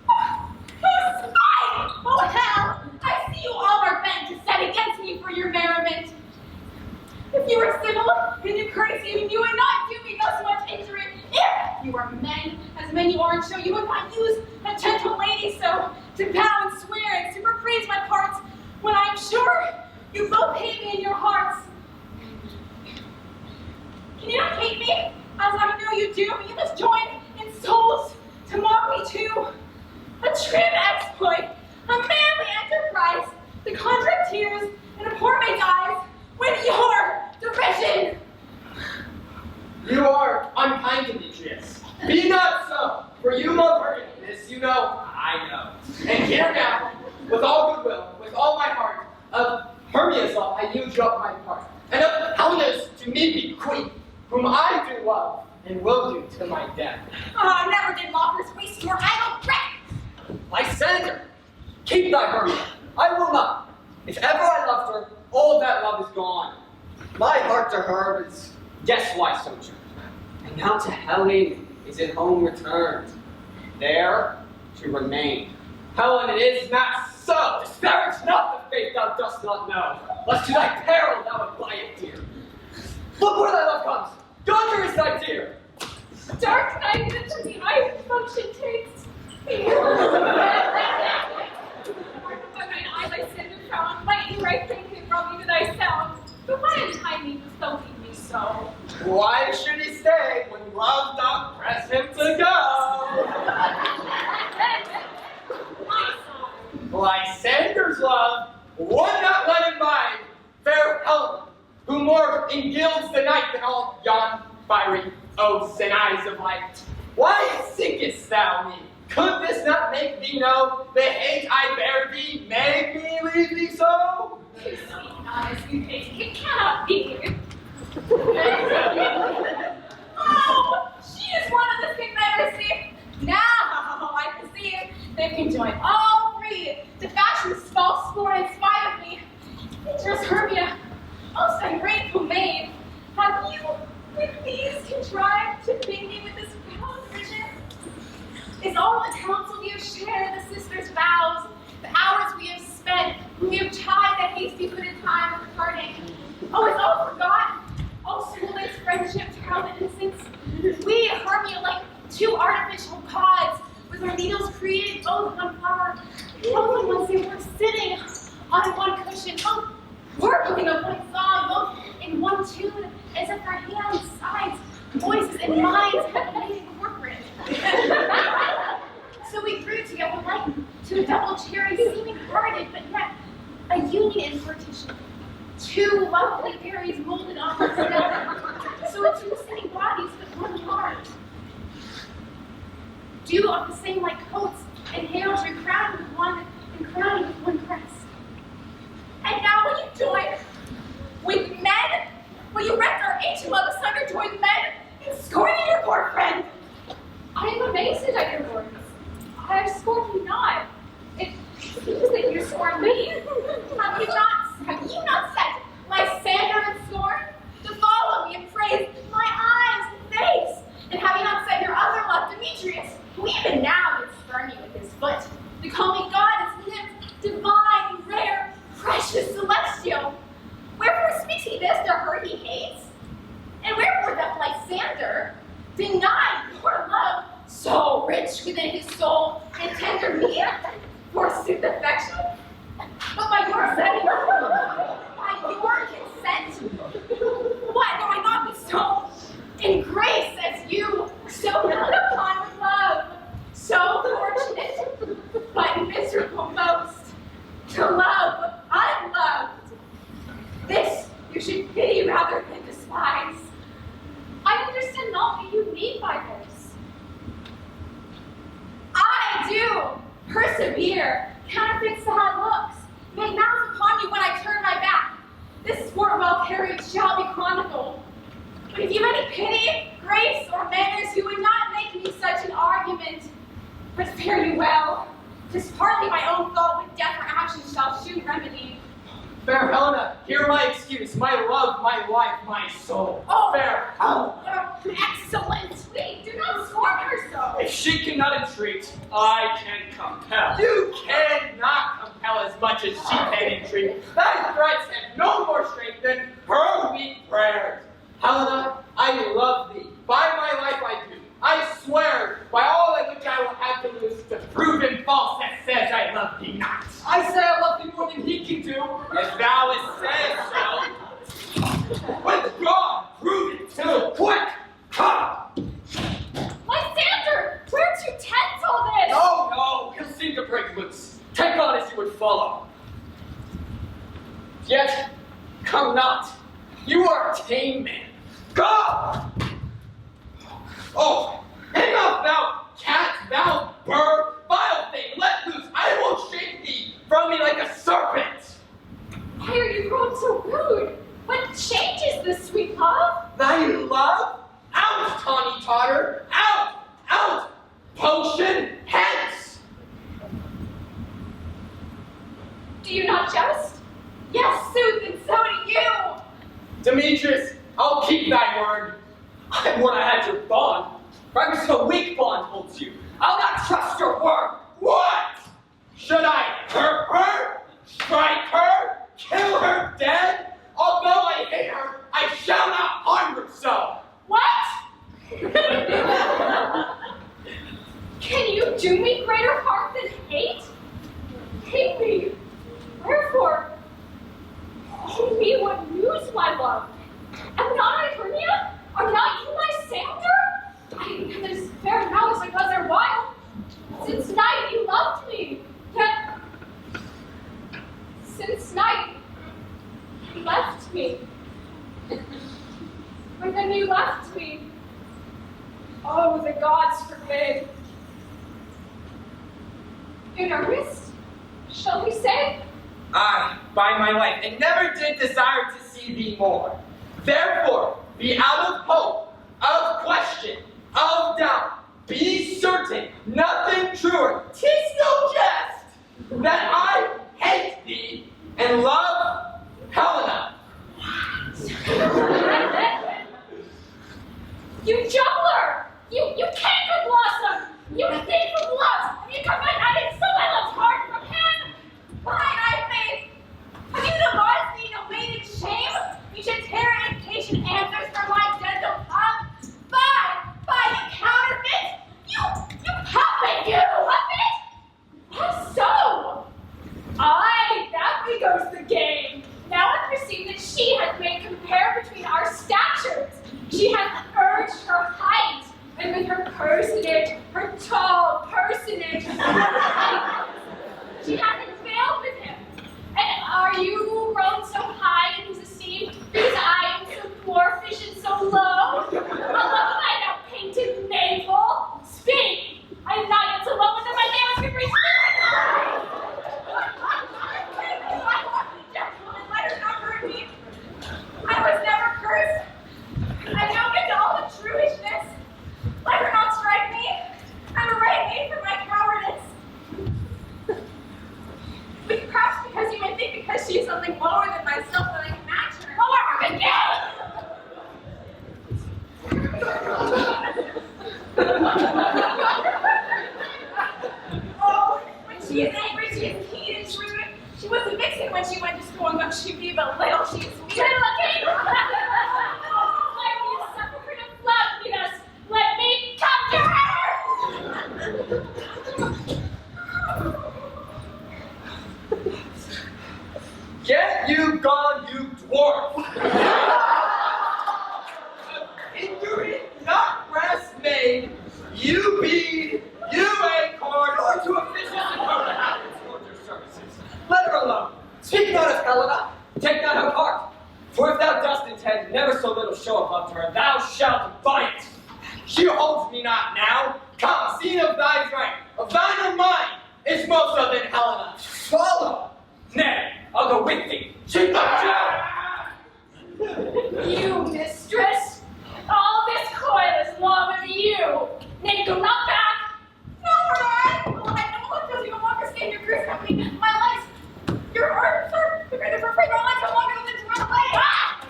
Who's mine? Oh, hell! I see you all are bent to set against me for your merriment. If you were civil and you courtesy, you would not do me thus much injury. If you are men, as men you are and show, you would not use a gentle lady so to bow and swear and super praise my parts, when I am sure you both hate me in your hearts. Can you not hate me, as I know you do, but you must join in souls to mock me too. A trim exploit, a manly enterprise, to conjure tears in a poor maid's eyes, with your derision. You are unkind, Demetrius. Be not so, for you love her in this, you know, I know. And here now, with all goodwill, with all my heart, of Hermia's love I yield you up my part, and of Helena's to me be queen, whom I do love, and will do to my death. Oh, never did mockers waste your idle breath. Lysander, keep thy Hermia. I will not. If ever I loved her, all that love is gone. My heart to her is, guess why so true. And now to Helen is at home returned, there to remain. Helen, it is not so. Disparage not the faith thou dost not know, lest to thy peril thou apply it dear. Look where thy love comes. Yonder is thy dear. Dark night into the eye function takes me. By mine eye thy sin and frown, my ear I think it brought me to thy sound. But why untie me, dost leave me so? Why should he stay when love doth press him to go? My son. Lysander's love would not let him mind fair Helen, who more engilds the night than all yon fiery oaths and eyes of light. Why sinkest thou me? Could this not make thee know the hate I bear thee made me leave thee so? You sweet eyes, you face, it cannot be. Oh, she is one of the Confederacy. Now I perceive they can join all three to fashion this false scorn in spite of me. Dangerous Hermia, most ungrateful maid, have you with these contrived to bring me with this proud vision? Is all the counsel we have shared, the sisters' vows, the hours we have spent, when we have tried that hasty put in time of parting? Oh, it's all forgotten. All school-days friendship, child innocence. We, Hermia, like two artificial gods, with our needles created both one flower, the only ones who were sitting on one cushion, both working garland of one song, both in one tune, as if our hands, sides, voices, and minds had been incorporated. So we grew together like two double cherries, seeming parted, but yet a union in partition. Two lovely berries molded on together. So two sitting bodies, but one heart. Dew of the same like coats, and hails we crowned with one, and crowned with one crest. And now will you join with men? Will you rent our ancient love asunder, join men in scorning your poor friend? I am amazed at your words. I scorn you not. It seems that you scorn me. Have you not set Lysander in scorn? To follow me and praise my eyes and face? And have you not set your other love, Demetrius, who even now would spurn you with his foot, to call me goddess, nymph, divine, rare, precious, celestial? Wherefore speaks he this to her he hates? And wherefore doth Lysander deny your love so rich within his soul and tender me, forsooth affection? But by your consent, what though I not be so in grace as you, so looked upon with love, so fortunate, but miserable most, to love unloved? This you should pity rather than despise. I understand not what you mean by this. I do persevere, counterfeit sad looks, make mouths upon you when I turn my back. This sport well carried shall be chronicled. But if you have any pity, grace, or manners, you would not make me such an argument. But fare you well. 'Tis partly my own fault, with death or action shall soon remedy. Fair Helena, hear my excuse, my love, my life, my soul. Oh, Fair Helena. Excellent! Wait, do not scorn her so. If she cannot entreat, I can compel. You cannot compel as much as she can entreat. Thy threats have no more strength than her weak prayers. Helena, I love thee. By my life I do. I swear, by all that which I will have to lose, to prove him false that says I love thee not. I say I love thee more than he can do. If thou hast said so, withdraw, prove it too. Quick, come. Lysander, where to tense all this? No, he'll seem to break loose. Take on as you would follow. Yet, come not. You are a tame man. Go! Oh, enough thou cat, thou bird, vile thing, let loose. I will shake thee from me like a serpent. Why are you grown so rude? What changes this sweet love? Thy love? Out, tawny totter! Out! Out! Potion! Hence! Do you not jest? Yes, sooth, and so do you. Demetrius, I'll keep thy word. I would I had your bond. Perhaps a weak bond holds you. I'll not trust your word. What? Should I hurt her? Strike her? Kill her dead? Although I hate her, I shall not harm her so. What? Can you do me greater harm than hate? Hate me. Wherefore? Oh me, what news, my love? Am not I Hermia? Are not you Lysander? I am as fair now as I was erewhile. Since night you loved me, yet since night you left me. But then you left me. Oh, the gods forbid. In earnest, shall we say? I, by my life, and never did desire to see thee more. Therefore, be out of hope, of question, of doubt. Be certain, nothing truer, 'tis no jest, that I hate thee and love Helena. You juggler! You canker blossom! You thief of love! Have you come by night and stole my love's heart from him? Fine, I faith! Have you devised me no maiden shame? You should tear impatient answers from my gentle tongue? Fine! personage, her tall personage. She hasn't failed with him. And are you grown so high in his esteem because I am so dwarfish and so low? Although I now painted navel, speak! I am not yet so low that my nails can reach gentlemen, let her not hurt me. I was never cursed. I don't get to all the truishness. Let her not strike me. I'm arraigned me for my cowardice. But perhaps because you may think because she is something lower than myself that I can match her. Lower again! Oh, when she is angry, she is keen and shrewd. She was a vixen when she went to school, and when she be but little, she is weak. Good looking! Let me suffer her to flout me thus. Let me come to her! Get you gone, you dwarf! Ignorant, not brass made, you bead, you acorn, or to officials and permanent for your services. Let her alone. Speak not of Helena, take not her part. For if thou dost intend never so little show of love to her, thou shalt abide it. She holds me not now. Come, scene of thy rank, of thine or mine, is most of it Helena. Follow. Nay, I'll go with thee. She You, mistress! All this coil is long of you! Nay, go not back! No, I no one feels you no longer stay in your cruise company. My legs, your arms are afraid my legs no longer than to run away! Ah!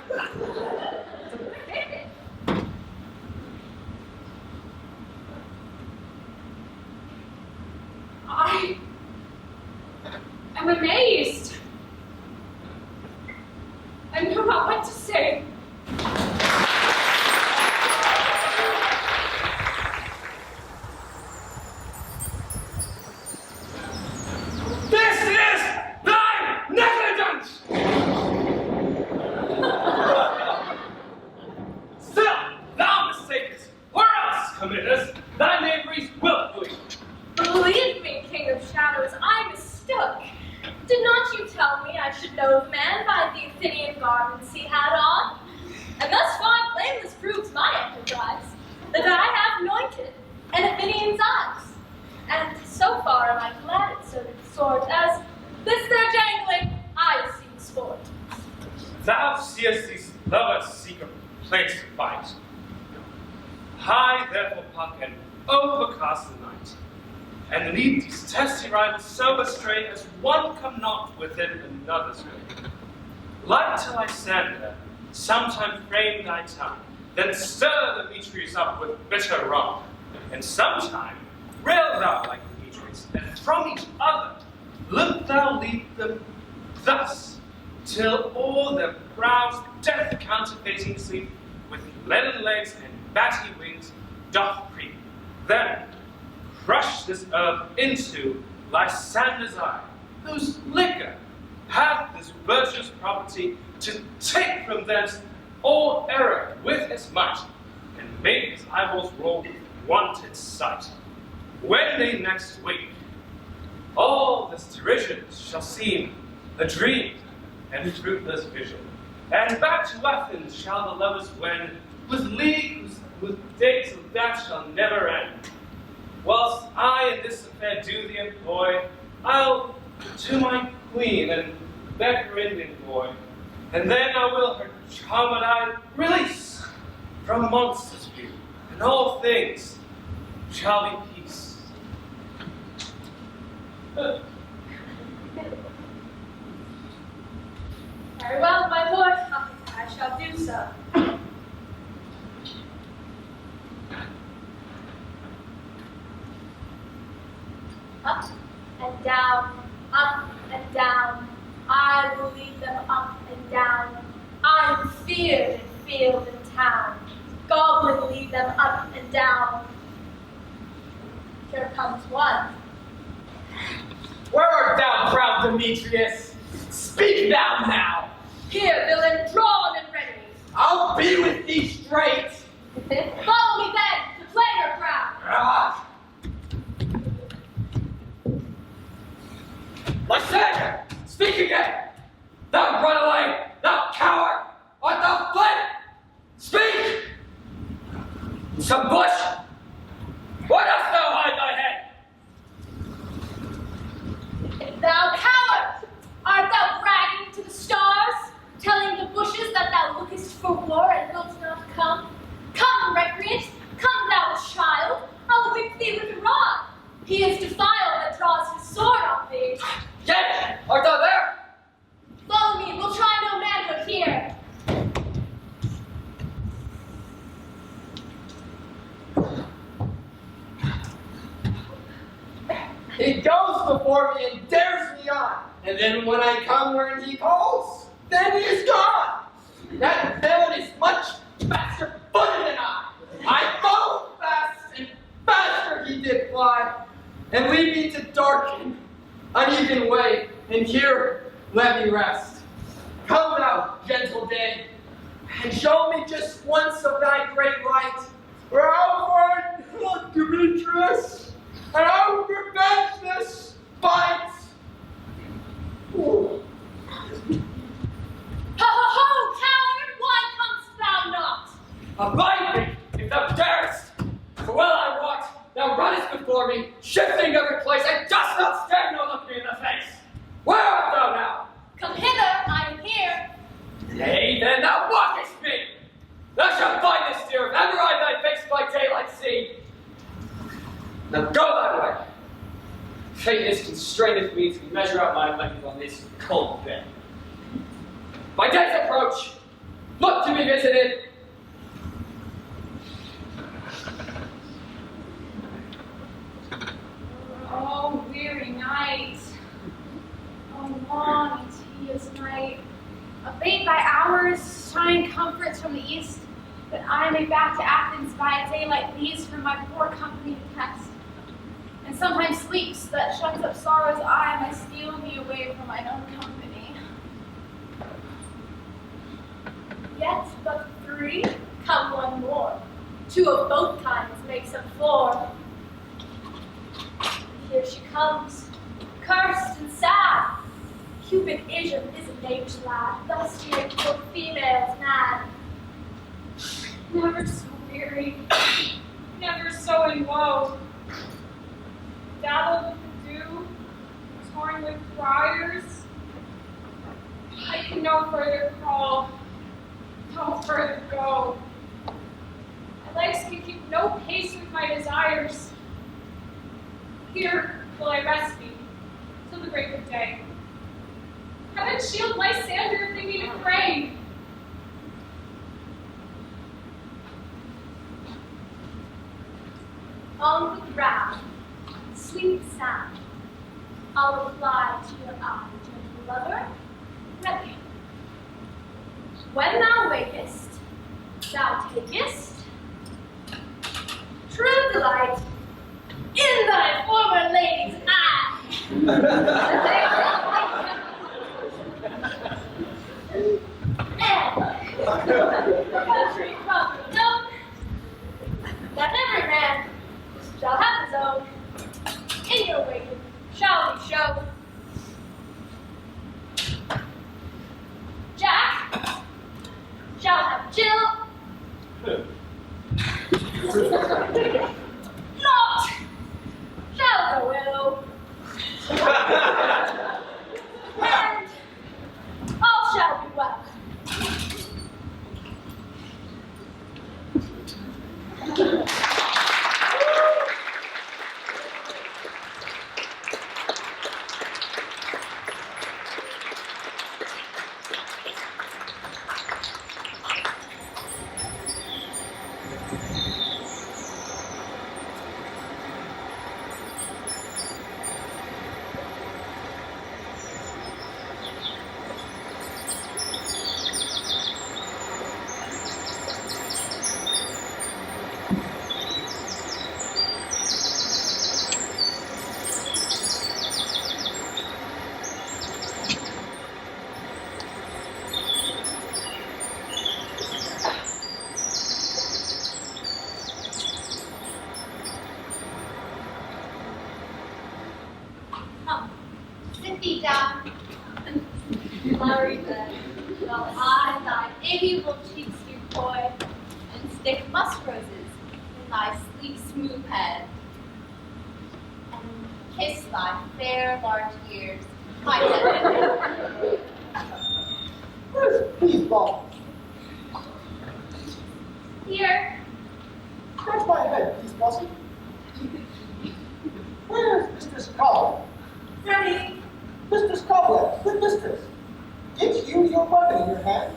I am amazed. I know not what to say. This is thy negligence! Still, thou mistakest, or else committest thy knaveries willfully. Believe me, King of Shadows, I mistook. Did not you tell me I should know the man by the Athenian garments he had on? And thus far blameless proves my enterprise, that I have anointed an Athenian's eyes. And so far am I glad it so did sort, as this their jangling, I see sport. Thou seest these lovers seek a place to fight. High therefore puck and overcast the night, and lead these testy rivals so astray as one come not within another's way. Like till Lysander sometime frame thy tongue, then stir Demetrius up with bitter wrong, and sometime rail thou like Demetrius, and from each other look thou lead them thus, till all their brows death counterfeiting sleep, with leaden legs and batty wings doth creep. Then crush this herb into Lysander's eye, whose liquor hath this virtuous property to take from thence all error with as much, and make his eyeballs roll with wonted sight. When they next wake, all this derision shall seem a dream and fruitless vision, and back to Athens shall the lovers wend, with leagues, with days of that shall never end. Whilst I in this affair do the employ, I'll to my queen and beg her Indian boy, and then I will her charmed eye release from monsters' view, and all things shall be peace. Very well, my lord, I shall do so. Up and down, up and down. I will lead them up and down. I'm feared in field and town. Goblin lead them up and down. Here comes one. Where art thou, proud Demetrius? Speak thou now. Here, villain, drawn and ready. I'll be with thee straight. Follow me then, to play your crowd. for war and wilt not come? Come, recreant, come thou child, I'll whip thee with a rod. He is defiled that draws his sword on thee. Yet, art thou there? Follow me, we'll try no manhood here. He goes before me and dares me on, and then when I come where he calls, then he is gone. That villain is much faster footed than I. I follow fast, and faster he did fly, and lead me to dark and uneven way, and here let me rest. Come thou, gentle day, and show me just once of thy great light, where I'll find not Demetrius, and I will revenge this fight. Ooh. Ho ho ho, coward, why comest thou not? Abide me, if thou darest. For well I wot, thou runnest before me, shifting every place, and dost not stare nor look me in the face. Where art thou now? Come hither, I am here. Nay, then thou mockest me. Thou shalt find this dear, if ever I thy face by daylight see. Now go thy way. Fateness constraineth me to measure out my length on this cold bed. My day's approach. Look to be visited. Oh, weary night. Oh, long and tedious night. Abate thy hours, shine comforts from the east, that I may back to Athens by a day like these from my poor company to test. And sometimes sleeps that shuts up sorrow's eye might steal me away from mine own company. Yet but three, come one more. Two of both kinds makes up four. Here she comes, cursed and sad. Cupid is a knavish lad, thus here poor females mad. Never so weary, never so in woe. Dabbled with the dew, torn with briars. I can no further crawl, no further go. My legs can keep no pace with my desires. Here will I rest me till the break of day. Heaven shield Lysander if they need a pray. On the ground, sleep sound. I'll reply to your eye, gentle lover, ready. When thou wakest, thou takest true delight in thy former lady's eye. Country properly known, that every man shall have his own, in your waking shall be shown. Jack shall have Jill, not shall go ill, and all shall be well. Sit thee down, flowery bed, while I thy amiable cheeks do coy, and stick musk roses in thy sleek smooth head, and kiss thy fair large ears, my head. Where's Peasball? Here. Scratch my head, please, Bossy. Where's Mistress Cobweb? Ready? Mistress Cobweb, good mistress. Get you your weapon in your hand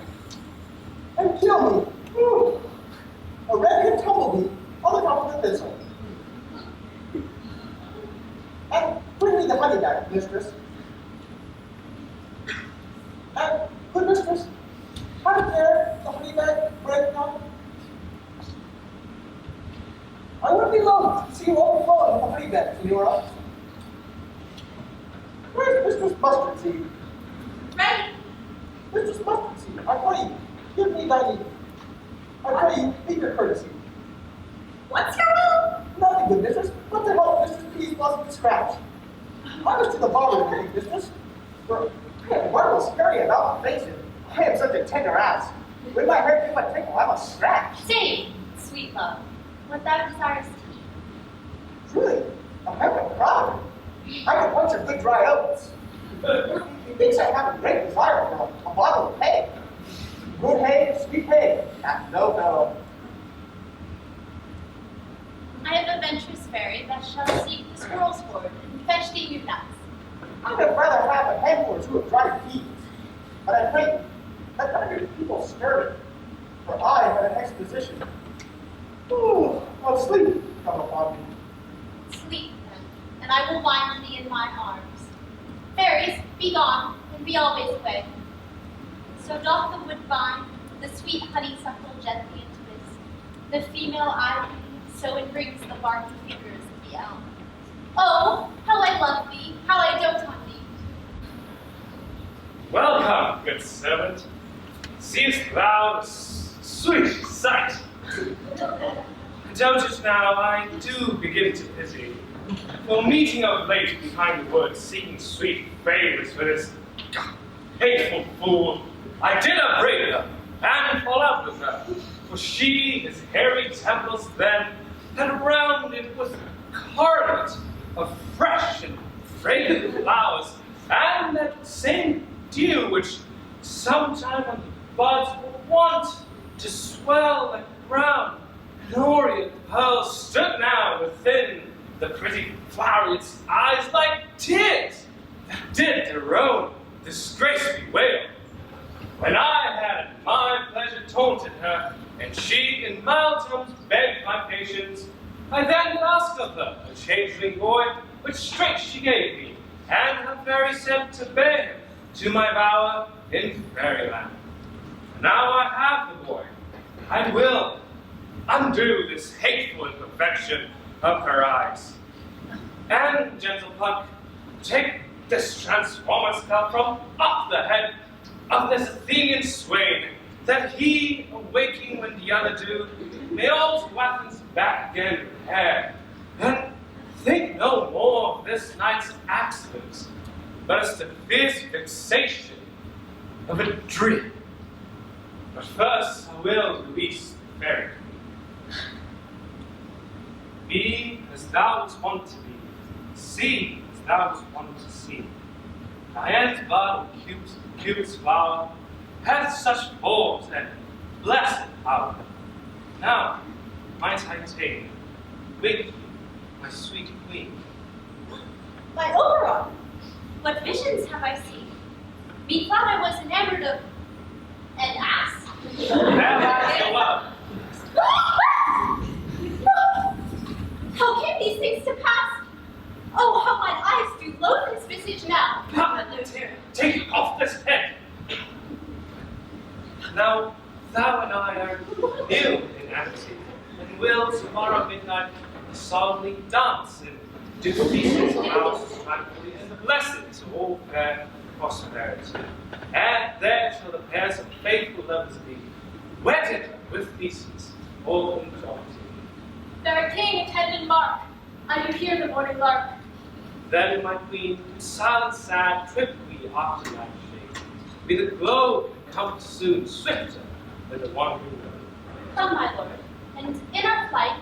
and kill me. Ooh. A red-headed tumblebee on the top of the thistle. And bring me the honey bag, mistress. And, good mistress, have it there, the honey bag, bread now. I would be loath to see you overflowing with the honey bag, Senora. Where's Mistress Mustard Seed? Ready? Mistress Mustard Seed, I pray you, give me thy leave. I pray you, leave your courtesy. What's your will? Nothing, good mistress, but to help Mistress Pease wasn't scratch. I was to the barber today, mistress. For I am marvelous hairy about the face, and I am such a tender ass. When my hair gets a tickle, I must scratch. Say, sweet love, what thou desirest to eat. Truly, I'm having proud. I could punch a good dry oats. Methinks I have a great desire for a bottle of hay. Good hay, sweet hay, hath no fellow. I am a venturous fairy that shall seek the squirrel's hoard and fetch thee new nuts. I would rather have a handful or two of dried peas, but I pray you, let none of your people stir me, for I have an exposition. Ooh, well, sleep come upon me. Sleep then, and I will wind thee in my arms. Fairies, be gone, and be always away. So doth the woodbine, the sweet honeysuckle gently entwist. The female ivy, so it brings the barky fingers of the elm. Oh, how I love thee, how I dote on thee. Welcome, good servant. Seest thou the sweet sight? Don't it now, I do begin to pity. For meeting of late behind the woods, seeking sweet favors for this hateful fool, I did upbraid her and fall out with her. For she, his hairy temples then, had rounded with carlet of fresh and fragrant flowers, and that same dew which sometime on the buds were wont to swell and brown, and orient pearls stood now within the pretty flowerets' eyes like tears that did their own disgrace bewail. When I had my pleasure taunted her, and she in mild terms begged my patience, I then asked of her a changeling boy, which straight she gave me, and her fairy sent to bear him to my bower in fairyland. Now I have the boy. I will undo this hateful imperfection of her eyes. And, gentle Puck, take this transformer skull from off the head of this Athenian swain, that he, awaking when the other do, may all to Athens back again repair, and think no more of this night's accidents, but as the fierce vexation of a dream. But first I will release the fairy queen. Be as thou wast wont to be, see as thou wast wont to see. Diane's bud of Cupid's flower hath such force and blessed power. Now might I take, wake you, my sweet queen. My Oberon, what visions have I seen? Methought I was enamored of an ass. That's the love. How came these things to pass? Oh, how mine eyes do loathe his visage now. Take off this head. Now, thou and I are new in amity, and will tomorrow midnight solemnly dance and do feasts of ours tranquilly and blessed to all fair prosperity. And there shall the pairs of faithful lovers be, wedded with Theseus, all in joy. Fair king, attendant mark, I do hear the morning lark. Then, my queen, in silent sad trip we after that shade. Be the glow come soon, swifter than the wandering road. Come, my lord, and in our flight,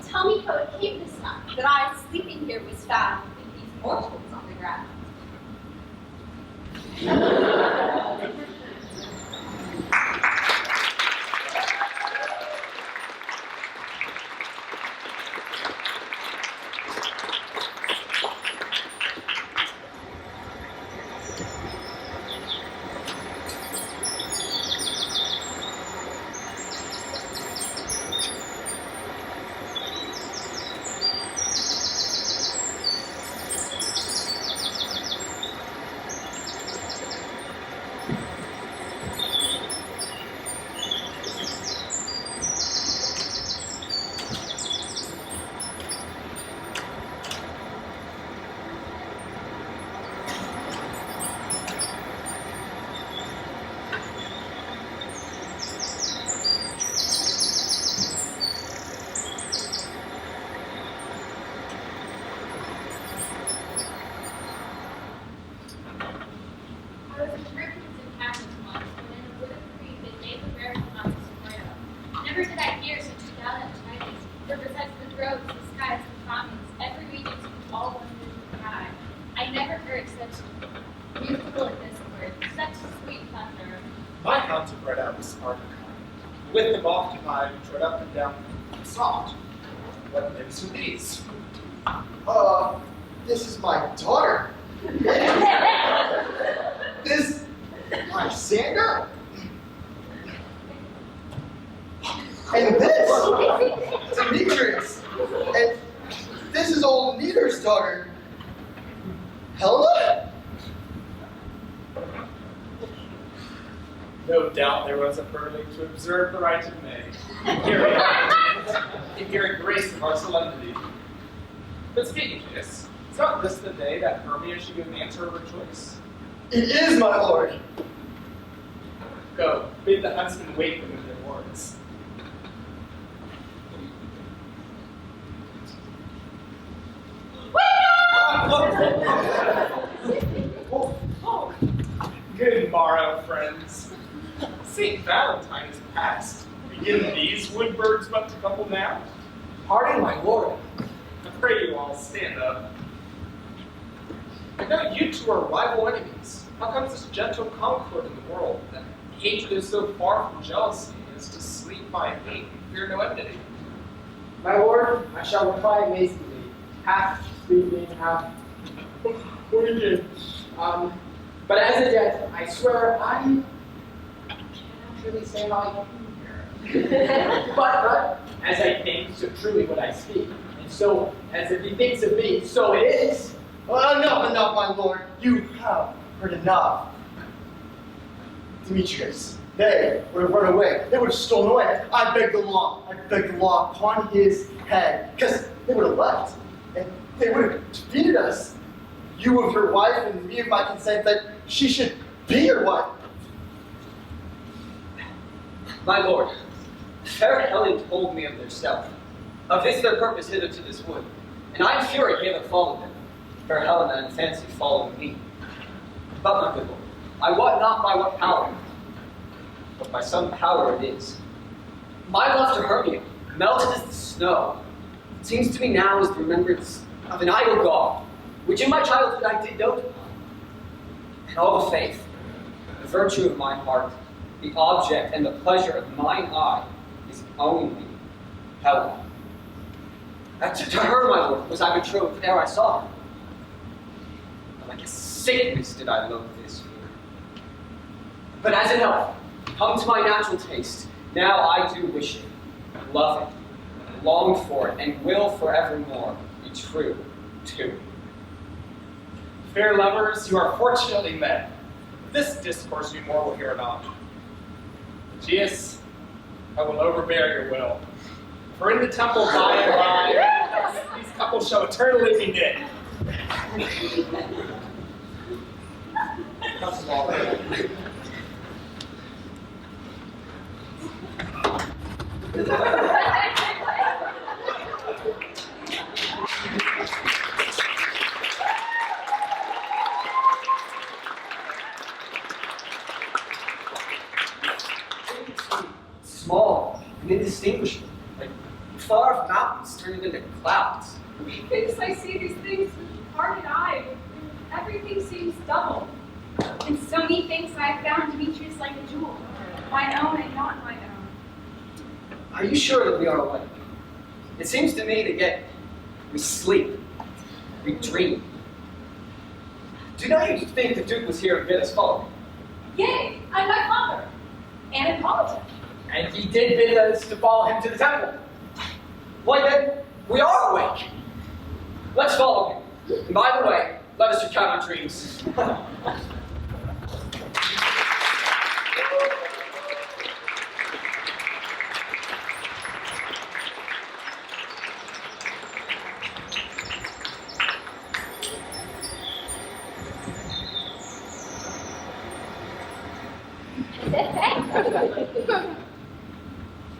tell me how it came this night that I, sleeping here, was found with these mortals on the ground. with them occupied, trod up and down soft. What lives are these? This is my daughter. This Lysander. And this Demetrius. And this is old Neater's daughter. Helena? No doubt there was a burning to observe the rite of May, in hearing grace of our solemnity. But speaking of this, is not this the day that Hermia should give an answer of her choice? It is, my lord. Go, bid the huntsmen wake them in their wards. Good morrow, friends. St. Valentine is past. Begin these wood birds but to couple now? Pardon, my lord. I pray you all stand up. I know you two are rival enemies. How comes this gentle concord in the world, that hatred is so far from jealousy as to sleep by hate and fear no enmity? My lord, I shall reply amazingly, half speaking, half wicked. But as a gent, I swear I cannot truly say how I came here. but as I think, so truly what I speak, and so as if he thinks of me, so it is. Well, enough, my lord. You have heard enough. Demetrius, they would have run away. They would have stolen away. I beg the law upon his head. Because they would have left. And they would have defeated us. You of your wife and me of my consent that she should be your wife. My lord, fair Helen told me of their stealth, of this their purpose hither to this wood, and I am sure it came and followed them. Fair Helena in fancy following me. But my good lord, I wot not by what power, but by some power it is. My love to Hermia, melted as the snow, seems to me now as the remembrance of an idol god, which in my childhood I did dote upon. And all the faith, the virtue of my heart, the object and the pleasure of mine eye is only Helen. To her, my lord, was I betrothed ere I saw her. But like a sickness did I loathe this fear. But as it hath come to my natural taste, now I do wish it, love it, long for it, and will forevermore be true to. Fair lovers, you are fortunately met. This discourse you more will hear anon. Aegeus, I will overbear your will. For in the temple by and by, these couples shall eternally be knit. That's small. Small and indistinguishable, like far off mountains turning into clouds. Methinks I see these things with parted eye, and everything seems double. And so methinks I found Demetrius like a jewel, mine own and not mine own. Are you sure that we are awake? It seems to me that yet we sleep, we dream. Do not you think the Duke was here to bid us follow? Yea, and my father, and Hippolyta. And he did bid us to follow him to the temple. Why then, we are awake. Let's follow him. And by the way, let us recount our dreams.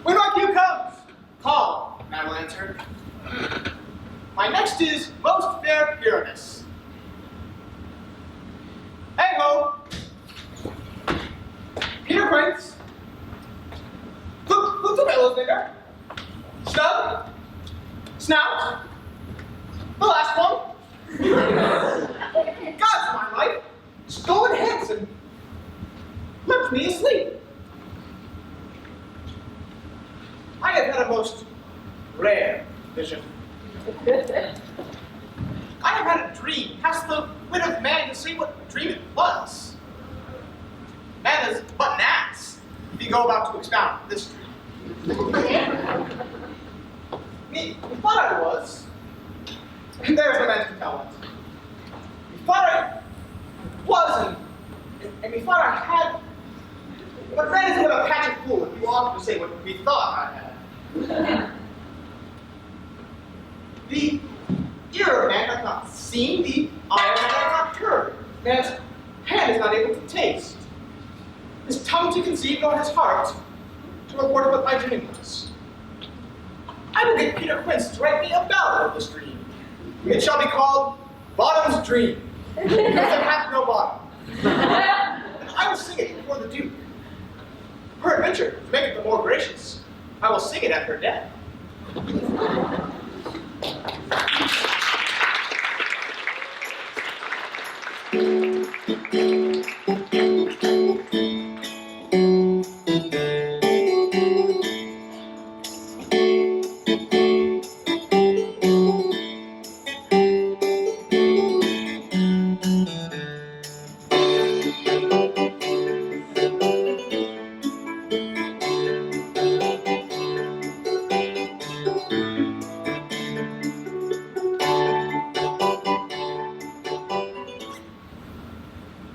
When my cue comes, call, and I will answer. My next is most fair Pyramus. Hey ho! Peter Prince. Who's the bellows nigger? Snub? Snout? The last one? God's my life! Stolen handsome. Left me asleep. I have had a most rare vision. I have had a dream past the wit of man to say what dream it was. Man is but an ass if you go about to expound this dream. Me thought I was, and there's the man to tell it. Me thought I was, and me thought I had. But man is but a patch of fool if you offer to say what we thought I had. The ear of man hath not seen, the eye of man hath not heard. Man's hand is not able to taste, his tongue to conceive, nor his heart to report what my dream was. I will get Peter Quince to write me a ballad of this dream. It shall be called Bottom's Dream, because it hath no bottom. And I will sing it before the Duke. Peradventure, to make it the more gracious, I will sing it at her death.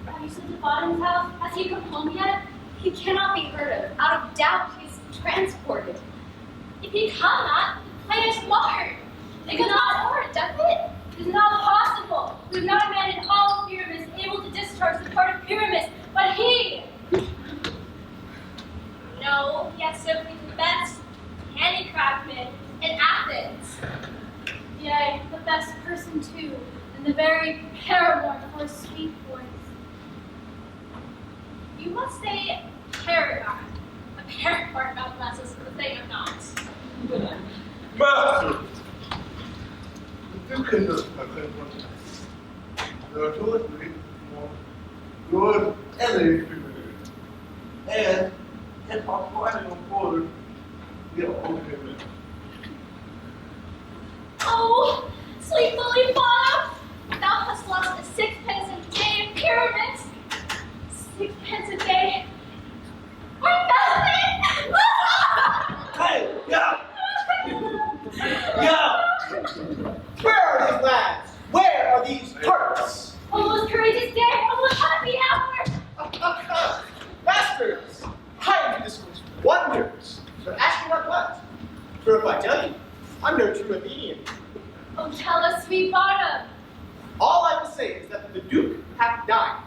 Have you seen the Bottom's house? Has he come home yet? He cannot be heard of. Out of doubt, he is transported. If he come not, the plan is marred. It is not hard, doth it? It is not possible. We have not a man in all Pyramus able to discharge the part of Pyramus, but he! No, he has simply the best handicraftsman in Athens. Yea, the best person too, and the very paramour for a sweet voice. You must say paragon. A paragon, God bless us, for the thing of not. Master, you can just there are two or three more good enemies to me. And if I'm fighting on board, you'll hold him in. Oh, sweet lily bottom, thou hast lost a sixpence a day in pyramids. Sixpence a day. For nothing! Hey, yeah! Yeah! Where are these lads? Where are these Turks? Almost courageous day, almost happy hour! Masters, I am to discourse wonders, but ask me not what. For if I tell you, I'm no true Athenian. Oh, tell us, sweet Bottom. All I will say is that the Duke hath died.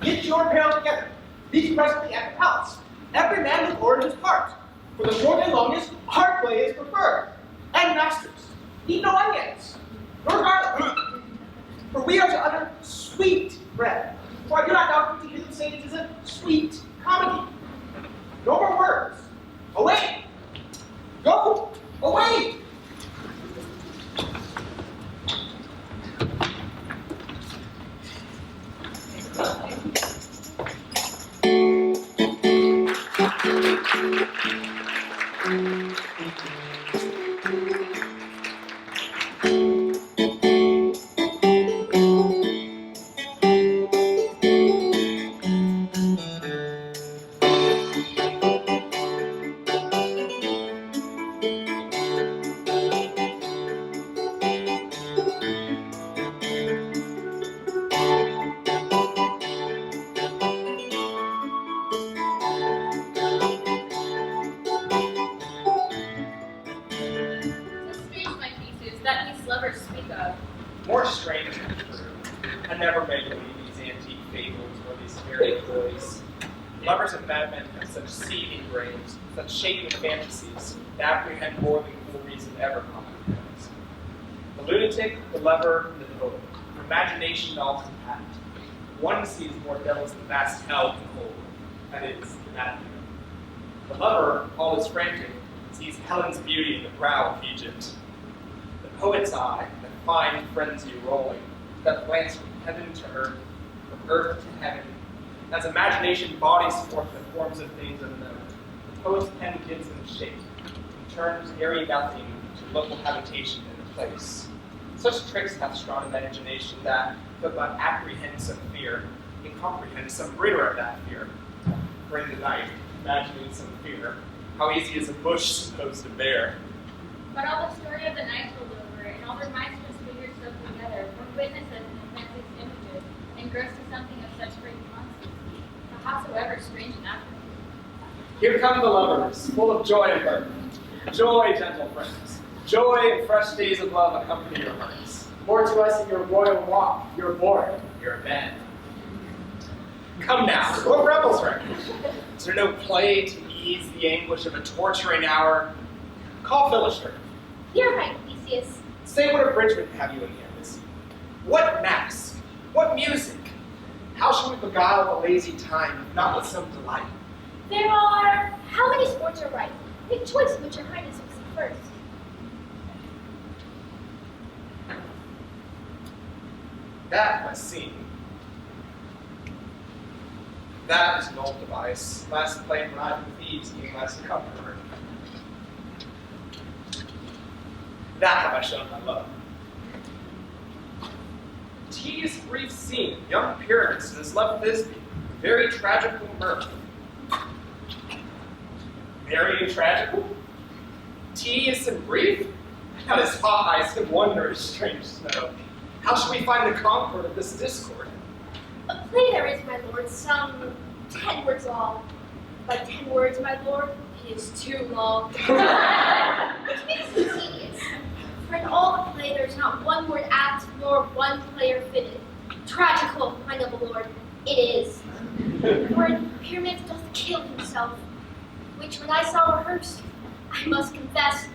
Get your apparel together. Meet presently at the palace. Every man with order his part. For the short and longest, hard play is preferred. And masters, eat no onions, nor garlic. For we are to utter sweet bread. For I do not doubt to hear them say it is a sweet comedy. No more words. Away! Go! Away! More strange than true. I never may believe these antique fables or these fairy ploys. Lovers and madmen have such seething brains, such shaken fantasies, to apprehend more than cool reason ever comprehends. The lunatic, the lover, the poet, from imagination all compact. One sees more devils than vast hell can hold, that is, the madman. The lover, all is frantic, sees Helen's beauty in the brow of Egypt. The poet's eye, that fine frenzy rolling, that glance from heaven to earth, from earth to heaven, as imagination bodies forth the forms of things unknown. The poet's pen gives them shape, turns airy nothing to local habitation in a place. Such tricks hath strong imagination that, but apprehend some fear, and comprehend some breeder of that fear. For in the night, imagining some fear, how easy is a bush supposed to bear? But all the story of the night told over, and all their minds just figured stuff together, one witnesses and fancies images, and grows to something of such great constancy, howsoever strange enough. Here come the lovers, full of joy and mirth. Joy, gentle friends. Joy and fresh days of love accompany your hearts. More to us in your royal walk, your board, Your bed. Come now, what rebels reckon? Is there no play to ease the anguish of a torturing hour? Call Philoster. You're right, Theseus. Say what abridgment have you in here this evening? What mask? What music? How shall we beguile the lazy time, if not with some delight? There are... How many sports are right? Make choice which your highness will see first. That must seem. That is an old device. Last played when I with thieves being last comforter. That have I shown my love. Tedious brief scene, young Pyramus and his love Thisbe, very tragical mirth. Very tragical? Tedious and brief? That is hot ice and wondrous strange snow. How shall we find the concord of this discord? A play there is, my lord, some 10 words long. But 10 words, my lord, it is too long. Which makes it tedious. For in all the play there is not one word apt, nor one player fitted. Tragical, my noble lord, it is. For Pyramus doth kill himself, which when I saw rehearsed, I must confess,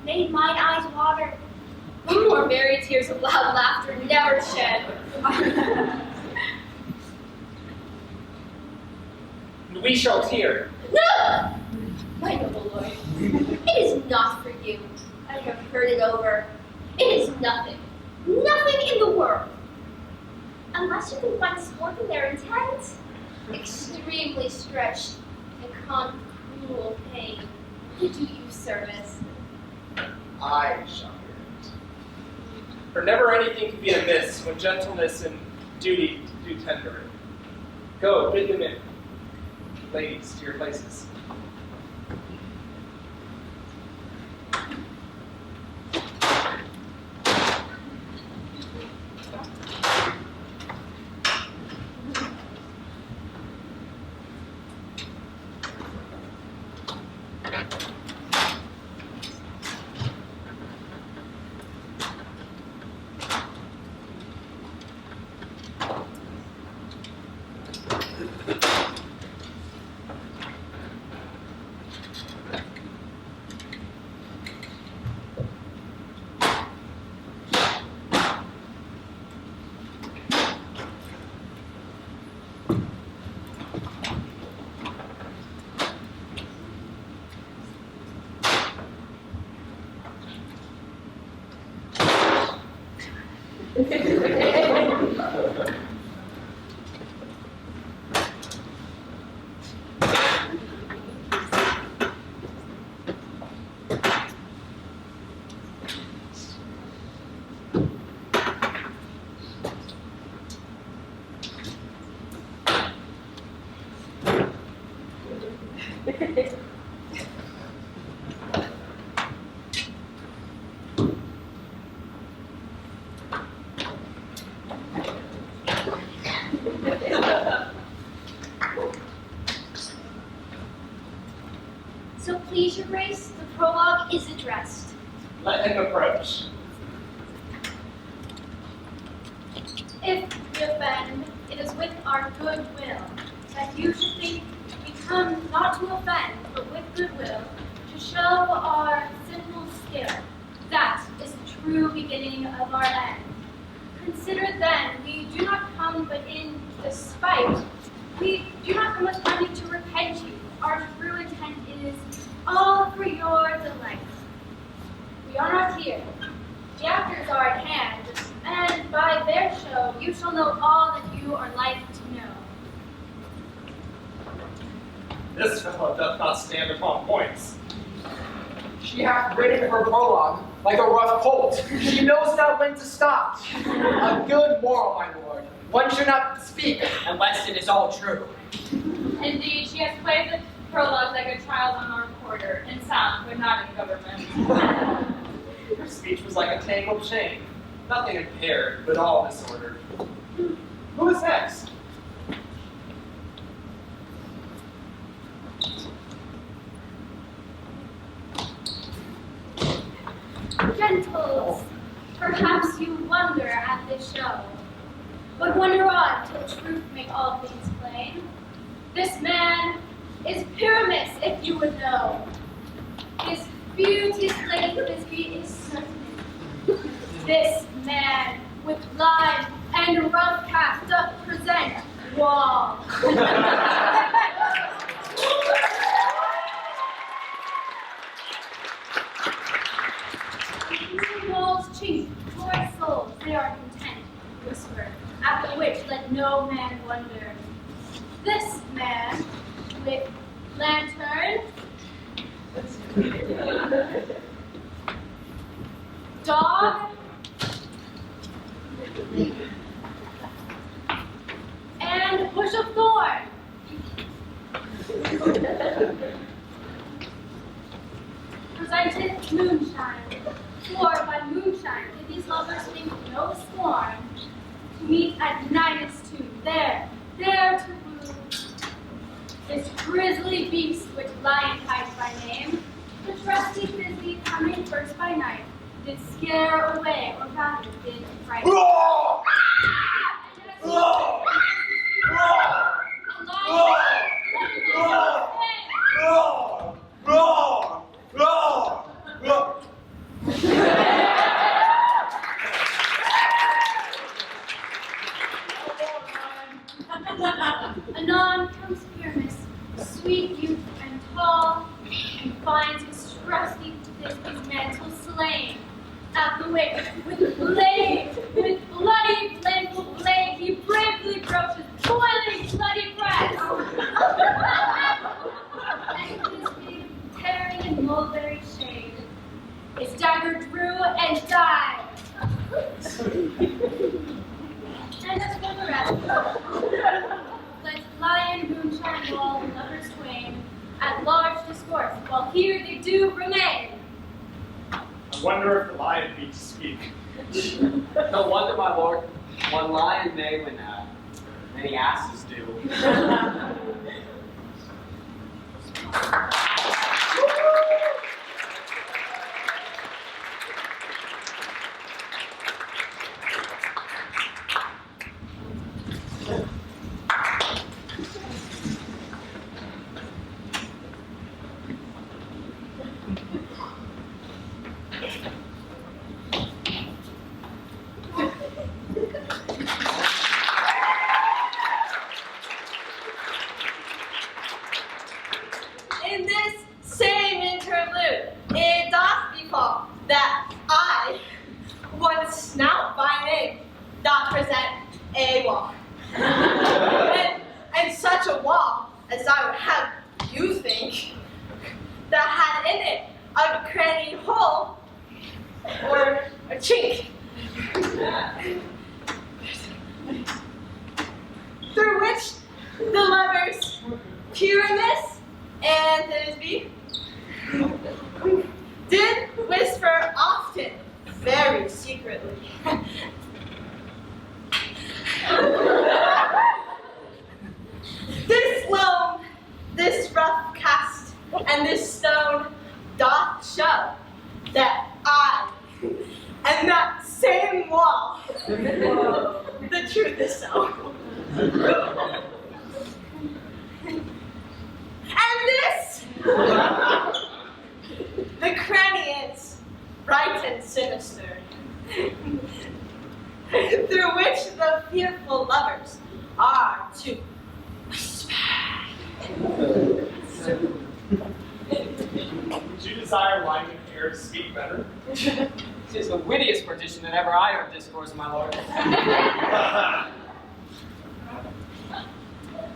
made mine eyes water. More merry tears of loud laughter never shed. We shall hear. No! My noble lord, it is not for you. I have heard it over. It is nothing. Nothing in the world. Unless you can find sport in their intent. Extremely stretched and cruel pain to do you service. I shall hear it. For never anything can be amiss when gentleness and duty do tender it. Go, bid them in. Ladies, to your places. So please your grace, the prologue is addressed. Let him approach. If we offend, it is with our good will, that you should think we come not to offend, but with good will, to show our simple skill. That is the true beginning of our end. Consider then, we do not come but in despite. We do not come with money to repent you. Our true intent is all for your delight. We are not here. The actors are at hand, and by their show you shall know all that you are like to know. This fellow doth not stand upon points. She hath ridden her prologue like a rough colt. She knows not when to stop. A good moral, my lord. One should not speak unless it is all true. Indeed, she has played the prologue like a child on our recorder, in sound, but not in government. Her speech was like a tangled chain. Nothing impaired, but all disordered. Who is next? Gentles, perhaps you wonder at this show, but wonder on till truth make all things plain. This man is Pyramus, if you would know. His beauty's lady Thisbe is certain. This man with line and rough cast doth present wall. Walls chink, joy souls, they are content, whisper, at the which let no man wonder. This man with lantern, dog, and bush of thorn. Presented moonshine, for by moonshine did these lovers think no scorn to meet at Ninus tomb, there to woo this grisly beast which lion hides by name. The trusty Thisbe coming first by night did scare away, or rather did fright. Anon comes Pyramus, sweet youth and tall, and finds his trusty Thisbe's mantle slain. At the which, with blade, with bloody blade, he bravely broaches boiling bloody breast. And Thisbe, tearing in mulberry shade, his dagger drew and died. And as for the rest, let lion, moonshine, wall, and lovers twain at large discourse, while here they do remain. I wonder if the lion be to speak. No wonder, my lord. One lion may when many asses do. In this same interlude, it doth befall that I, one snout by name, doth present a wall. and such a wall as I would have you think, that had in it a cranny hole or a chink, through which the lovers Pyramus and Thisbe did whisper often, very secretly. This loam, this rough cast, and this stone doth show that I and that same wall, the truth is so. And this, the cranny is bright and sinister, through which the fearful lovers are to whisper. Would you desire lion and hair to speak better? It is the wittiest perdition that ever I heard discourse, my lord.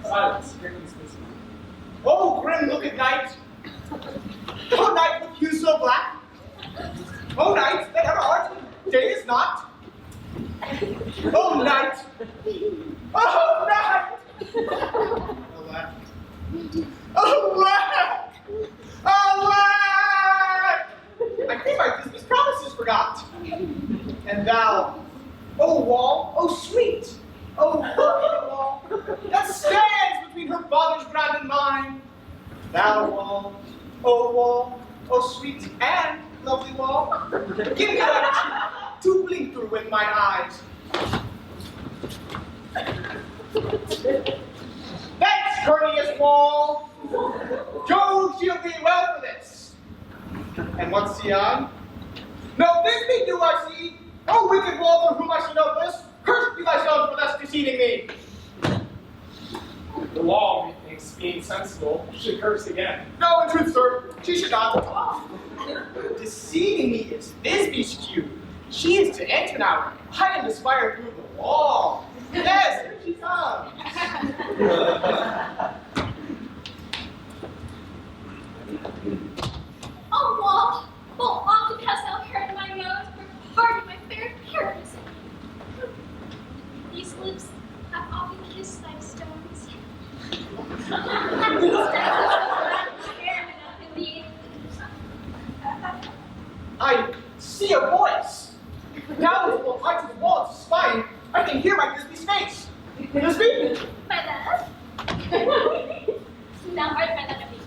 Silence, here comes this one. Oh, grim look at night, Oh, night with hue so black. Oh, night that ever art, day is not. Oh, night. Oh, night. Alack. Alack. Alack. I think my Disney's promises forgot. And thou, oh wall, oh sweet, oh lovely wall, that stands between her father's ground and mine. Thou wall, oh sweet and lovely wall, give me that to blink through with mine eyes. Thanks, courteous wall. Jove shield thee well for this. And what see I? No Bisbee do I see. O wicked wall, for whom I should know this, cursed be thyself for thus deceiving me. The wall, methinks, being sensible, should curse again. No, in truth, sir, she should not. Deceiving me is Bisbee's cue. She is to enter now. I am to spire through the wall. Yes, here she comes. Oh, wall, full often hast thou heard my nose, pardon my fair appearance. These lips have often kissed thy stones. I see a voice. Now it will apply to the wall to spine. I can hear my Bisbee's face. Bisbee? My love. Thou art my love of me.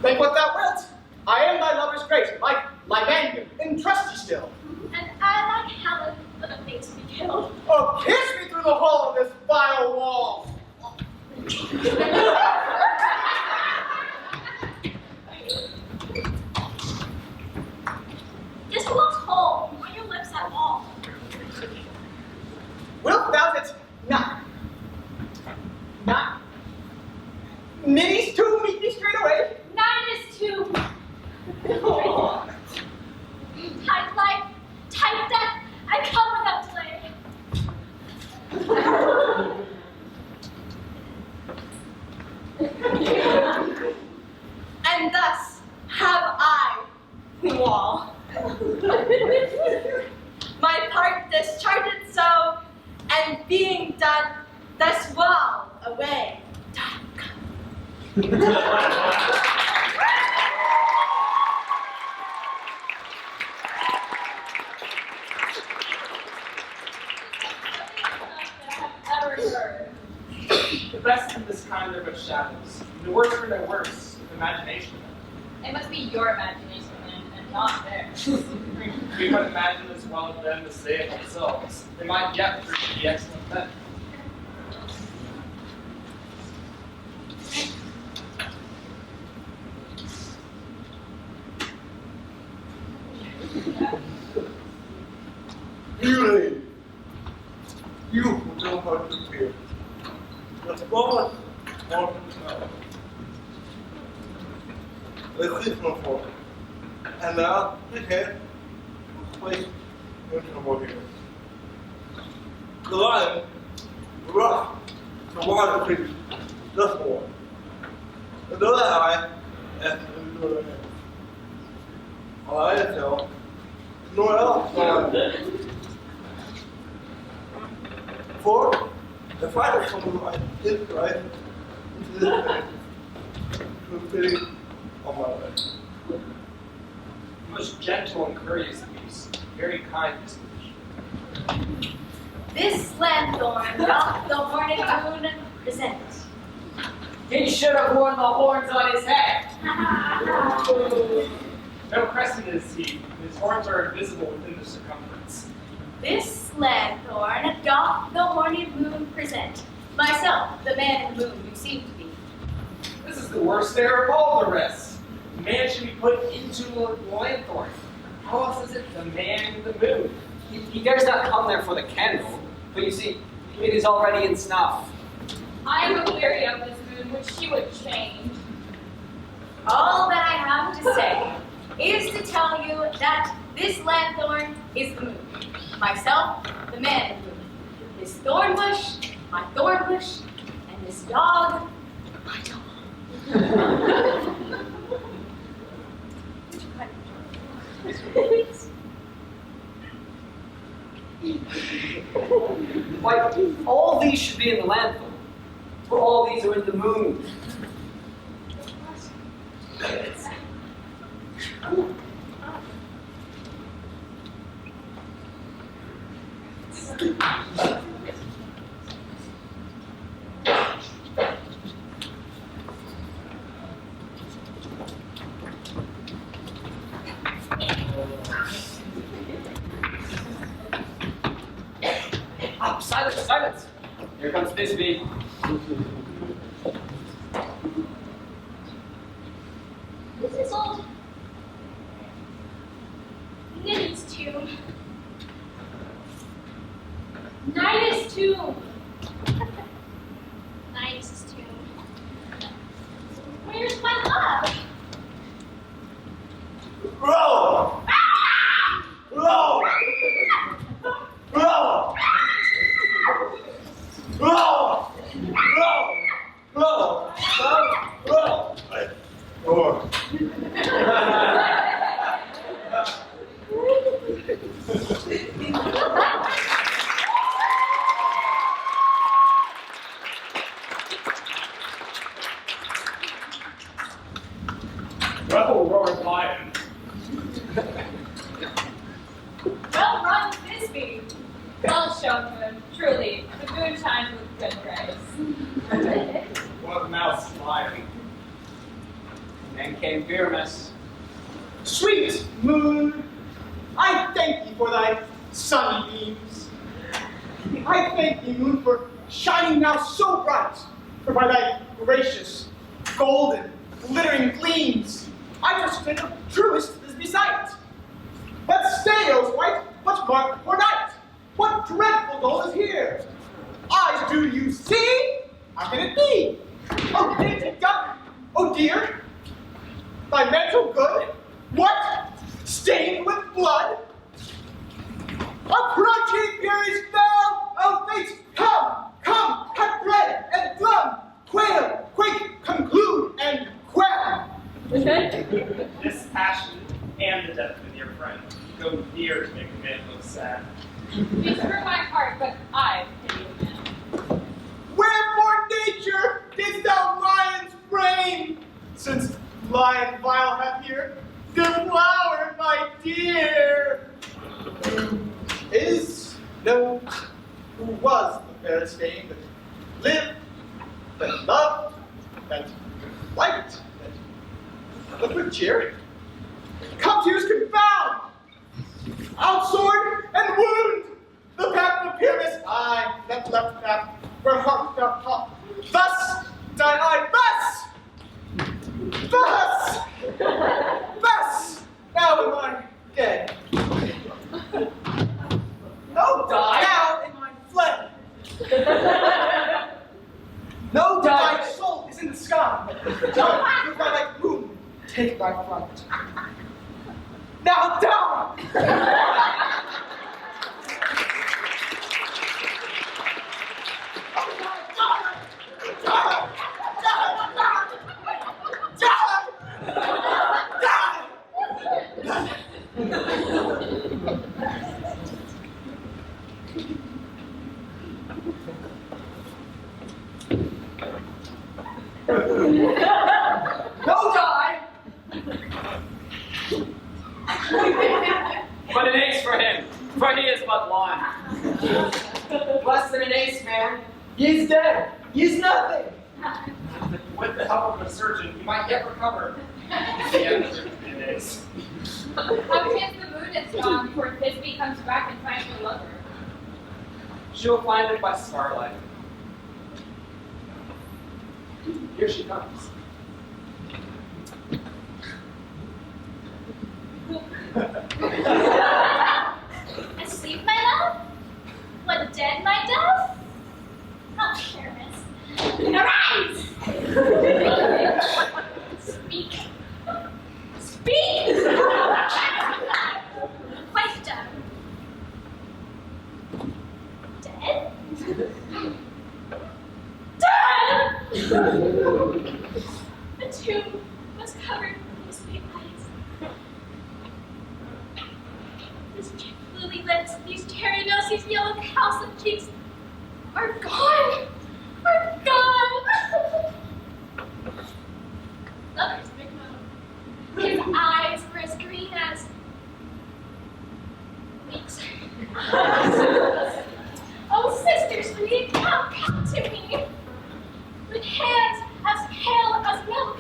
Think what thou wilt. I am thy lover's grace, like Libandian, and trusty still. And I like Helen, but the fate to be killed. Oh, kiss me through the hole of this vile wall. This wall's whole. Put your lips at all. Wilt thou that not ninnies to meet me straight away? 9 is 2. Tight life, tight death, I come without delay. And thus have I, wall, my part discharged so, and being done, thus wall away. The best of this kind are but shadows. The worst are no worse, with imagination. It must be your imagination then, and not theirs. We might imagine as well as them to say it themselves. They might yet prove to be excellent men. You lady, you who know how to feel. The God wants to know. The Christmas for and now the head was placed into the body. The lion rough the water creature just more. The other eye as the other hand. All I tell, nor else nor for the fighter from the right is right into this face to a pity on my way. Most gentle and courteous beast, very kind disposition. This lanthorn doth the horned moon present. He should have worn the horns on his head. No crescent is he, his horns are invisible within the circumference. This lanthorn doth the horned moon present. Myself, the man in the moon you seem to be. This is the worst error of all the rest. Man should be put into a lanthorn. How else is it the man in the moon? He dares not come there for the candle, but you see, it is already in snuff. I am weary of this moon, which she would change. All that I have to say is to tell you that this lanthorn is the moon. Myself, the man in the moon. This thorn bush, my thorn bush, and this dog, my dog. Like, all these should be in the landfill. For all these are in the moon. Silence, silence! Here comes Bisbee. This is old Ninny's tomb. Nidus tomb. Nidus' tomb. Where's my love? Roll! Roll! Roll! Roll! Roll! Roll! Roll! Well, roaring lion. Well run, Bisbee. Well shown, good. Truly, the moon shines with good grace. One mouse lion. Then came Pyramus. Sweet moon, I thank thee for thy sunny beams. I thank thee, moon, for shining now so bright, for by thy gracious, golden, glittering gleams, I perceive the truest is beside it. But stay, O white, what mark for night? What dreadful goal is here? Eyes, do you see? How can it be? Oh, painted duck, oh dear, thy mental good, what? Stained with blood? Approaching furies fell, oh fates, come, come, cut bread and drum, quail, quake, conclude, and quell. This passion and the death of your friend go near to make a man look sad. You threw my heart, but I pity the man. Wherefore nature didst thou lions frame? Since lion vile hath here deflowered my dear. Who is no, who was the fairest dame that lived, that loved, that liked, that looked with cheer? Come tears confound, outsword and wound, the path of Pyramus, I, that left path, where heart doth pop. Thus die I, thus, now am I dead. No die, now am I fled. No die, thy soul is in the sky. Come, with thy like moon, take thy flight. Now die! No die! But an ace for him, for he is but one. Less than an ace, man. He is dead. He is nothing. With the help of a surgeon, you might yet recover. Yeah, it is. How chance the moon is gone before Bisbee comes back and finds her lover? She'll find it by starlight. Here she comes. Asleep, my love? What, dead, my dove? Oh, Pyramus. Arise! Speak. Speak! Quite done. Dead? Dead! The tomb was covered with his big eyes. blossom cheeks are gone. Are gone. Lovers make moan. His eyes were as green as weeks. Oh, sister sweet, come to me. With hands as pale as milk,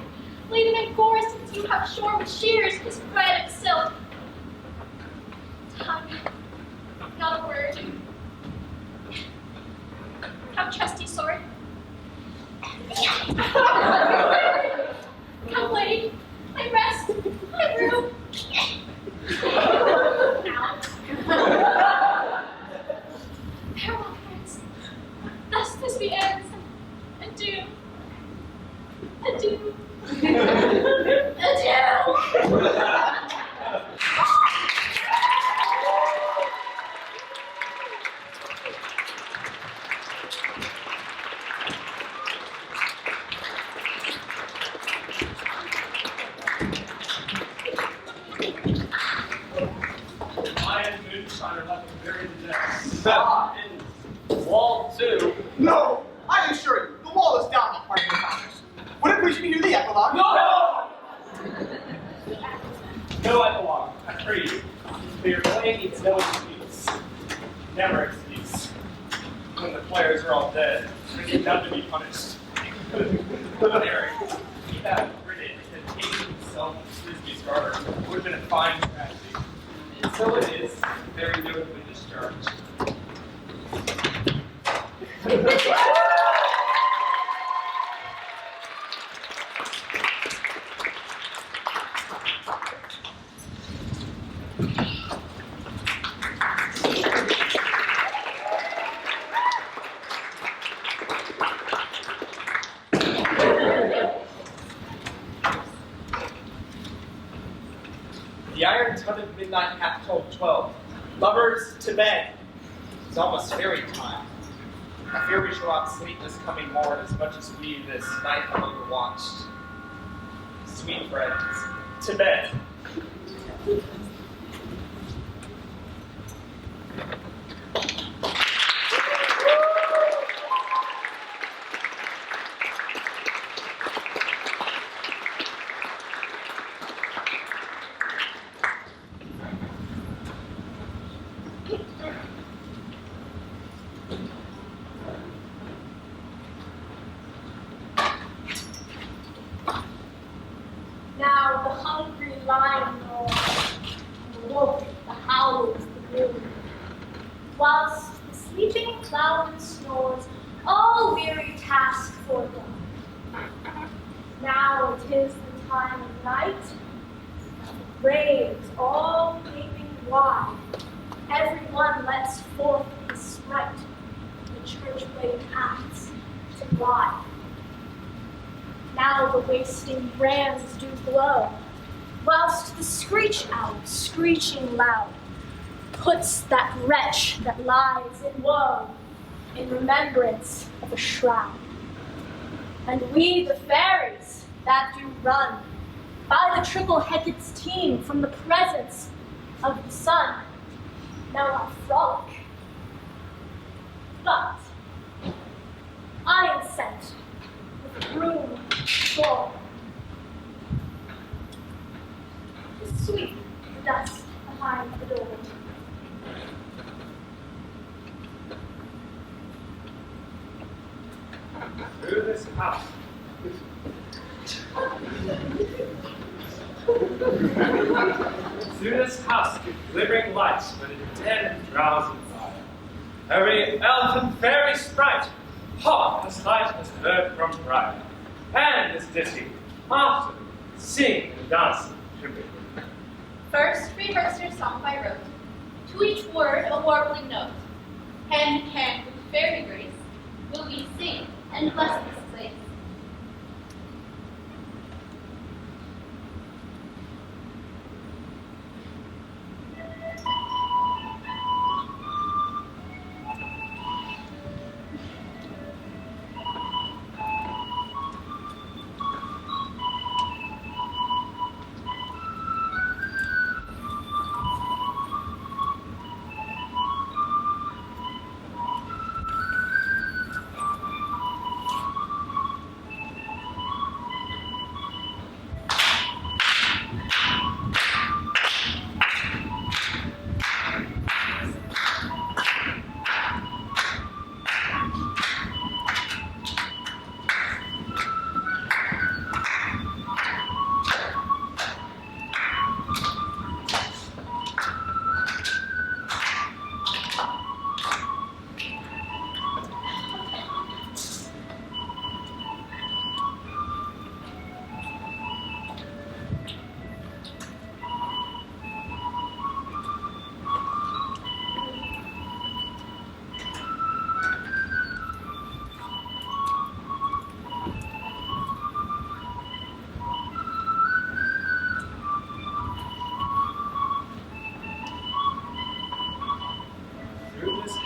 lead him in gore since you have shorn with shears his thread of silk. Tongue, not a word. Have trusty sword. Come, lady, I rest, I rue. Farewell, friends. Thus this be ends. Adieu. Adieu. Adieu. Lion moonshine are like a very dead. And wall too. No, I assure you, the wall is down on part of the house. Would it please you to hear the epilogue? No! No epilogue, I pray you. For your play needs no excuse. Never excuse. When the players are all dead, there's none to be punished. Eric, he had written that taking himself to Frisbee's garter would have been a fine tragedy. And so it is, very notably discharged. The iron tub at midnight hath told 12. Lovers, to bed. It's almost fairy time. I fear we shall not sleep this coming morn as much as we this night have overwatched. Sweet friends, to bed. Now the hungry lion roars, and the wolf the howls the gloom, whilst the sleeping cloud snores, all weary task foregone. Now it is the time of night, the graves all gaping wide, everyone lets forth his sprite, the church-way paths to glide. Now the wasting brands do glow, whilst the screech owl, screeching loud, puts that wretch that lies in woe in remembrance of a shroud. And we, the fairies, that do run by the triple-headed's team from the presence of the sun, know not frolic. But I am sent with a broom full to sweep the dust behind the door. Through this house. Through this house give glimmering lights when it dead and drowsy fire. Every elf and fairy sprite, hot as light as heard from pride. And this ditty, after, sing and dance tribute. First, rehearse your song by rote, to each word a warbling note. Hand in hand with fairy grace, will we sing and bless this place.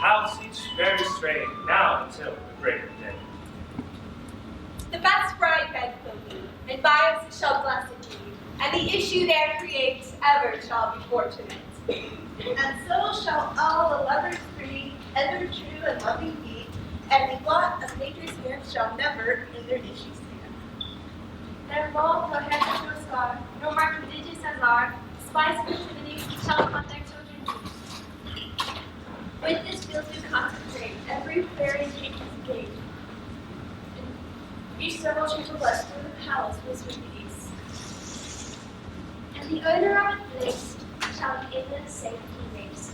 house each very strange, now until the break of day. The best bride bed will be, and bios shall bless indeed, and the issue there creates ever shall be fortunate. And so shall all the lovers free, ever true and loving be, and the lot of nature's hand shall never in their issue stand. Their role no head to a scar, no mark religious as are, spice and activity shall not their children be. With this field to concentrate, every fairy take his gate. And each several change of blessed through the palace will sweet peace. And the owner of the place shall in the safety rest.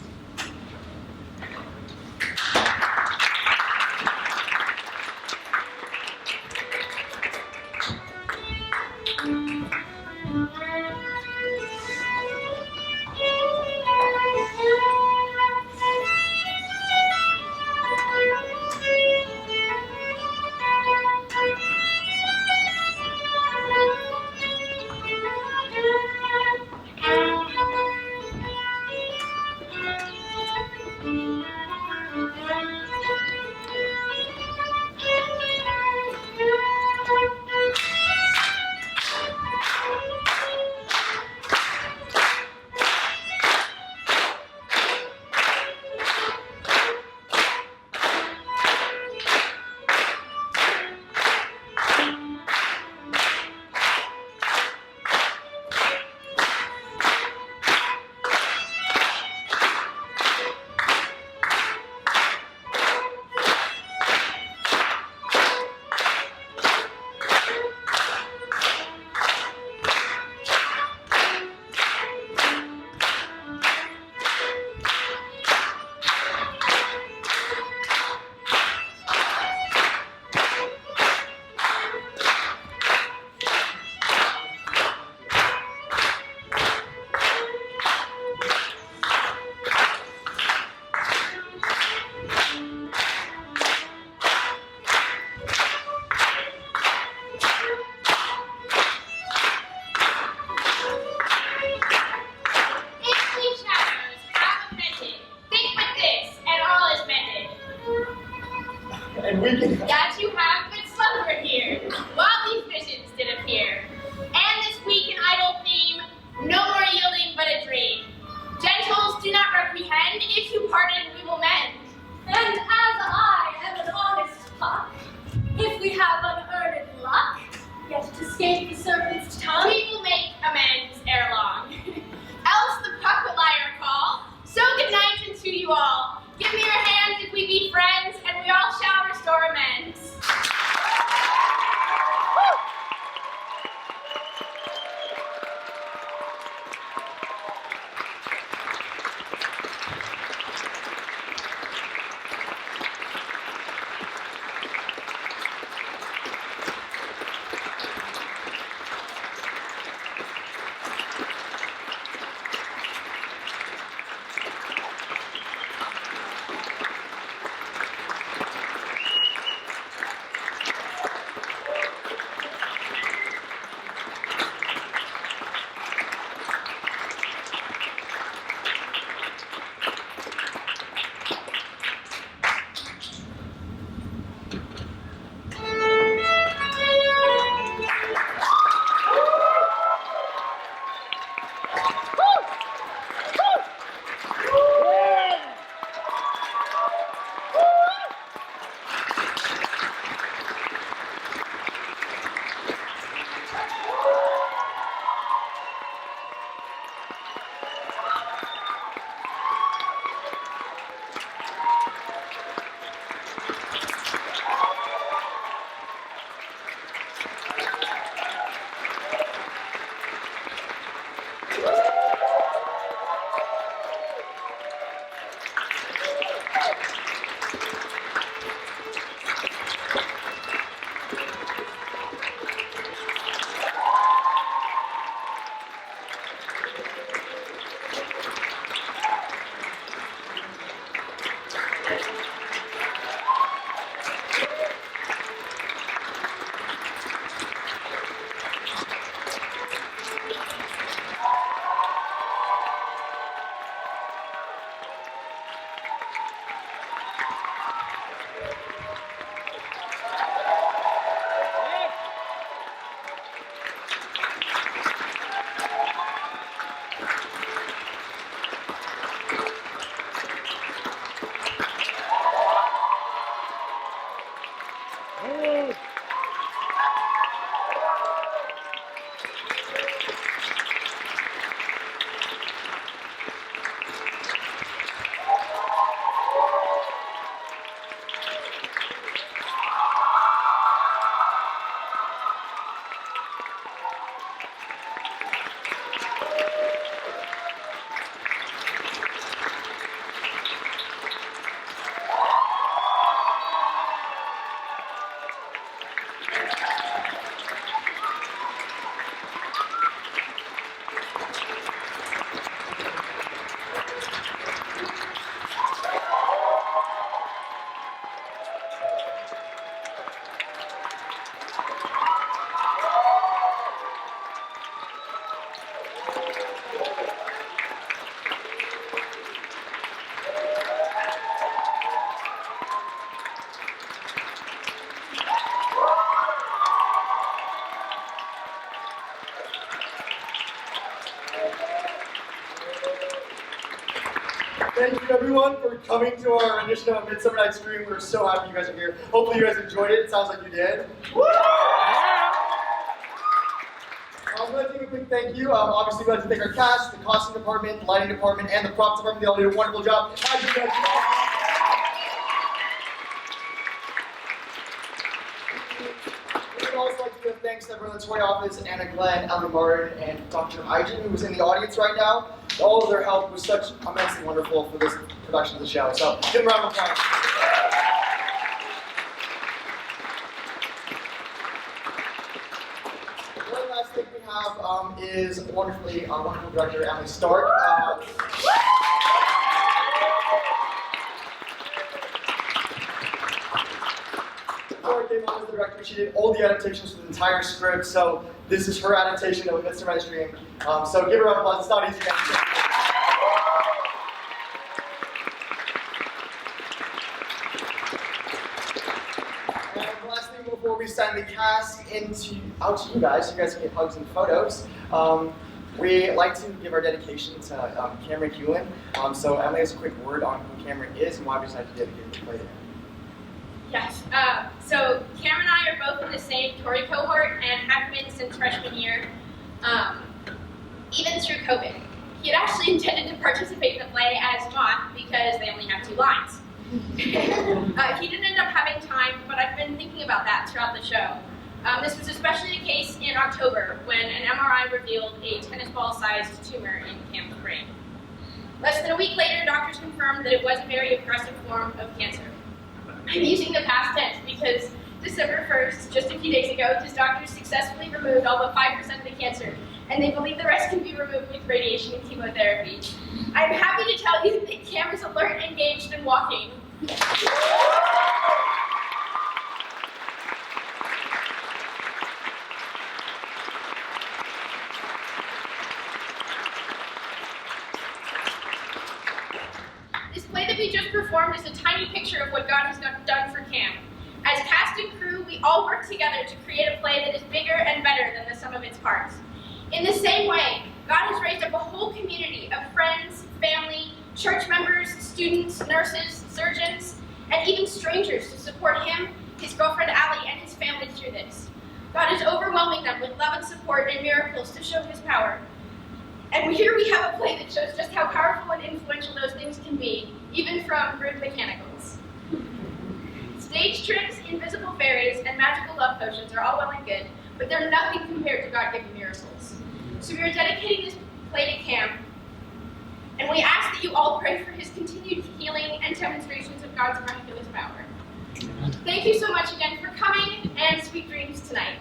And we can... That you have been slumbering here, while these visions did appear. And this weak and idle theme, no more yielding but a dream. Gentles, do not reprehend, if you pardon, we will mend. And as I am an honest puck, if we have unearned luck, yet to escape the serpent's tongue, We will make amends ere long. Else the puck will I recall. So good night unto you all. Give me your hands if we be friends, and we all shall restore amends. everyone for coming to our edition of Midsummer Night's Dream. We're so happy you guys are here. Hopefully you guys enjoyed it. It sounds like you did. I'd like to give a quick thank you. Obviously, we'd like to thank our cast, the costume department, lighting department, and the props department. They all did a wonderful job. As you guys We'd also like to give thanks to everyone in the toy office, Anna Glenn, Emily Martin, and Dr. Ijan, who was in the audience right now. All of their help was such immensely wonderful for this production of the show. So give them a round of applause. One last thing we have is our wonderful director, Emily Stark. Before I came on as the director, she did all the adaptations for the entire script, so this is her adaptation of A Midsummer Night's Dream. So give her a round of applause. It's not easy, guys. And the last thing before we send the cast out to you guys, so you guys can get hugs and photos, we like to give our dedication to Cameron Hewlin. So Emily has a quick word on who Cameron is and why we decided to dedicate the play to him. Yes. So Cameron and I are both in the same Torrey cohort and have been since freshman year, even through COVID. He had actually intended to participate in the play as Moth because they only have 2 lines. He didn't end up having time, but I've been thinking about that throughout the show. This was especially the case in October when an MRI revealed a tennis ball-sized tumor in Cam's brain. Less than a week later, doctors confirmed that it was a very aggressive form of cancer. I'm using the past tense because December 1st, just a few days ago, his doctors successfully removed all but 5% of the cancer, and they believe the rest can be removed with radiation and chemotherapy. I'm happy to tell you that Cam is alert, engaged, and walking. This play that we just performed is a tiny picture of what God has done for Cam. As cast and crew, we all work together to create a play that is bigger and better than the sum of its parts. In the same way, God has raised up a whole community of friends, family, church members, students, nurses, surgeons, and even strangers to support him, his girlfriend Allie, and his family through this. God is overwhelming them with love and support and miracles to show his power. And here we have a play that shows just how powerful and influential those things can be, even from rude mechanicals. Stage tricks, invisible fairies, and magical love potions are all well and good, but they're nothing compared to God-given miracles. So we are dedicating this play to Cam, and we ask that you all pray for his continued healing and demonstrations of God's miraculous power. Thank you so much again for coming, and sweet dreams tonight.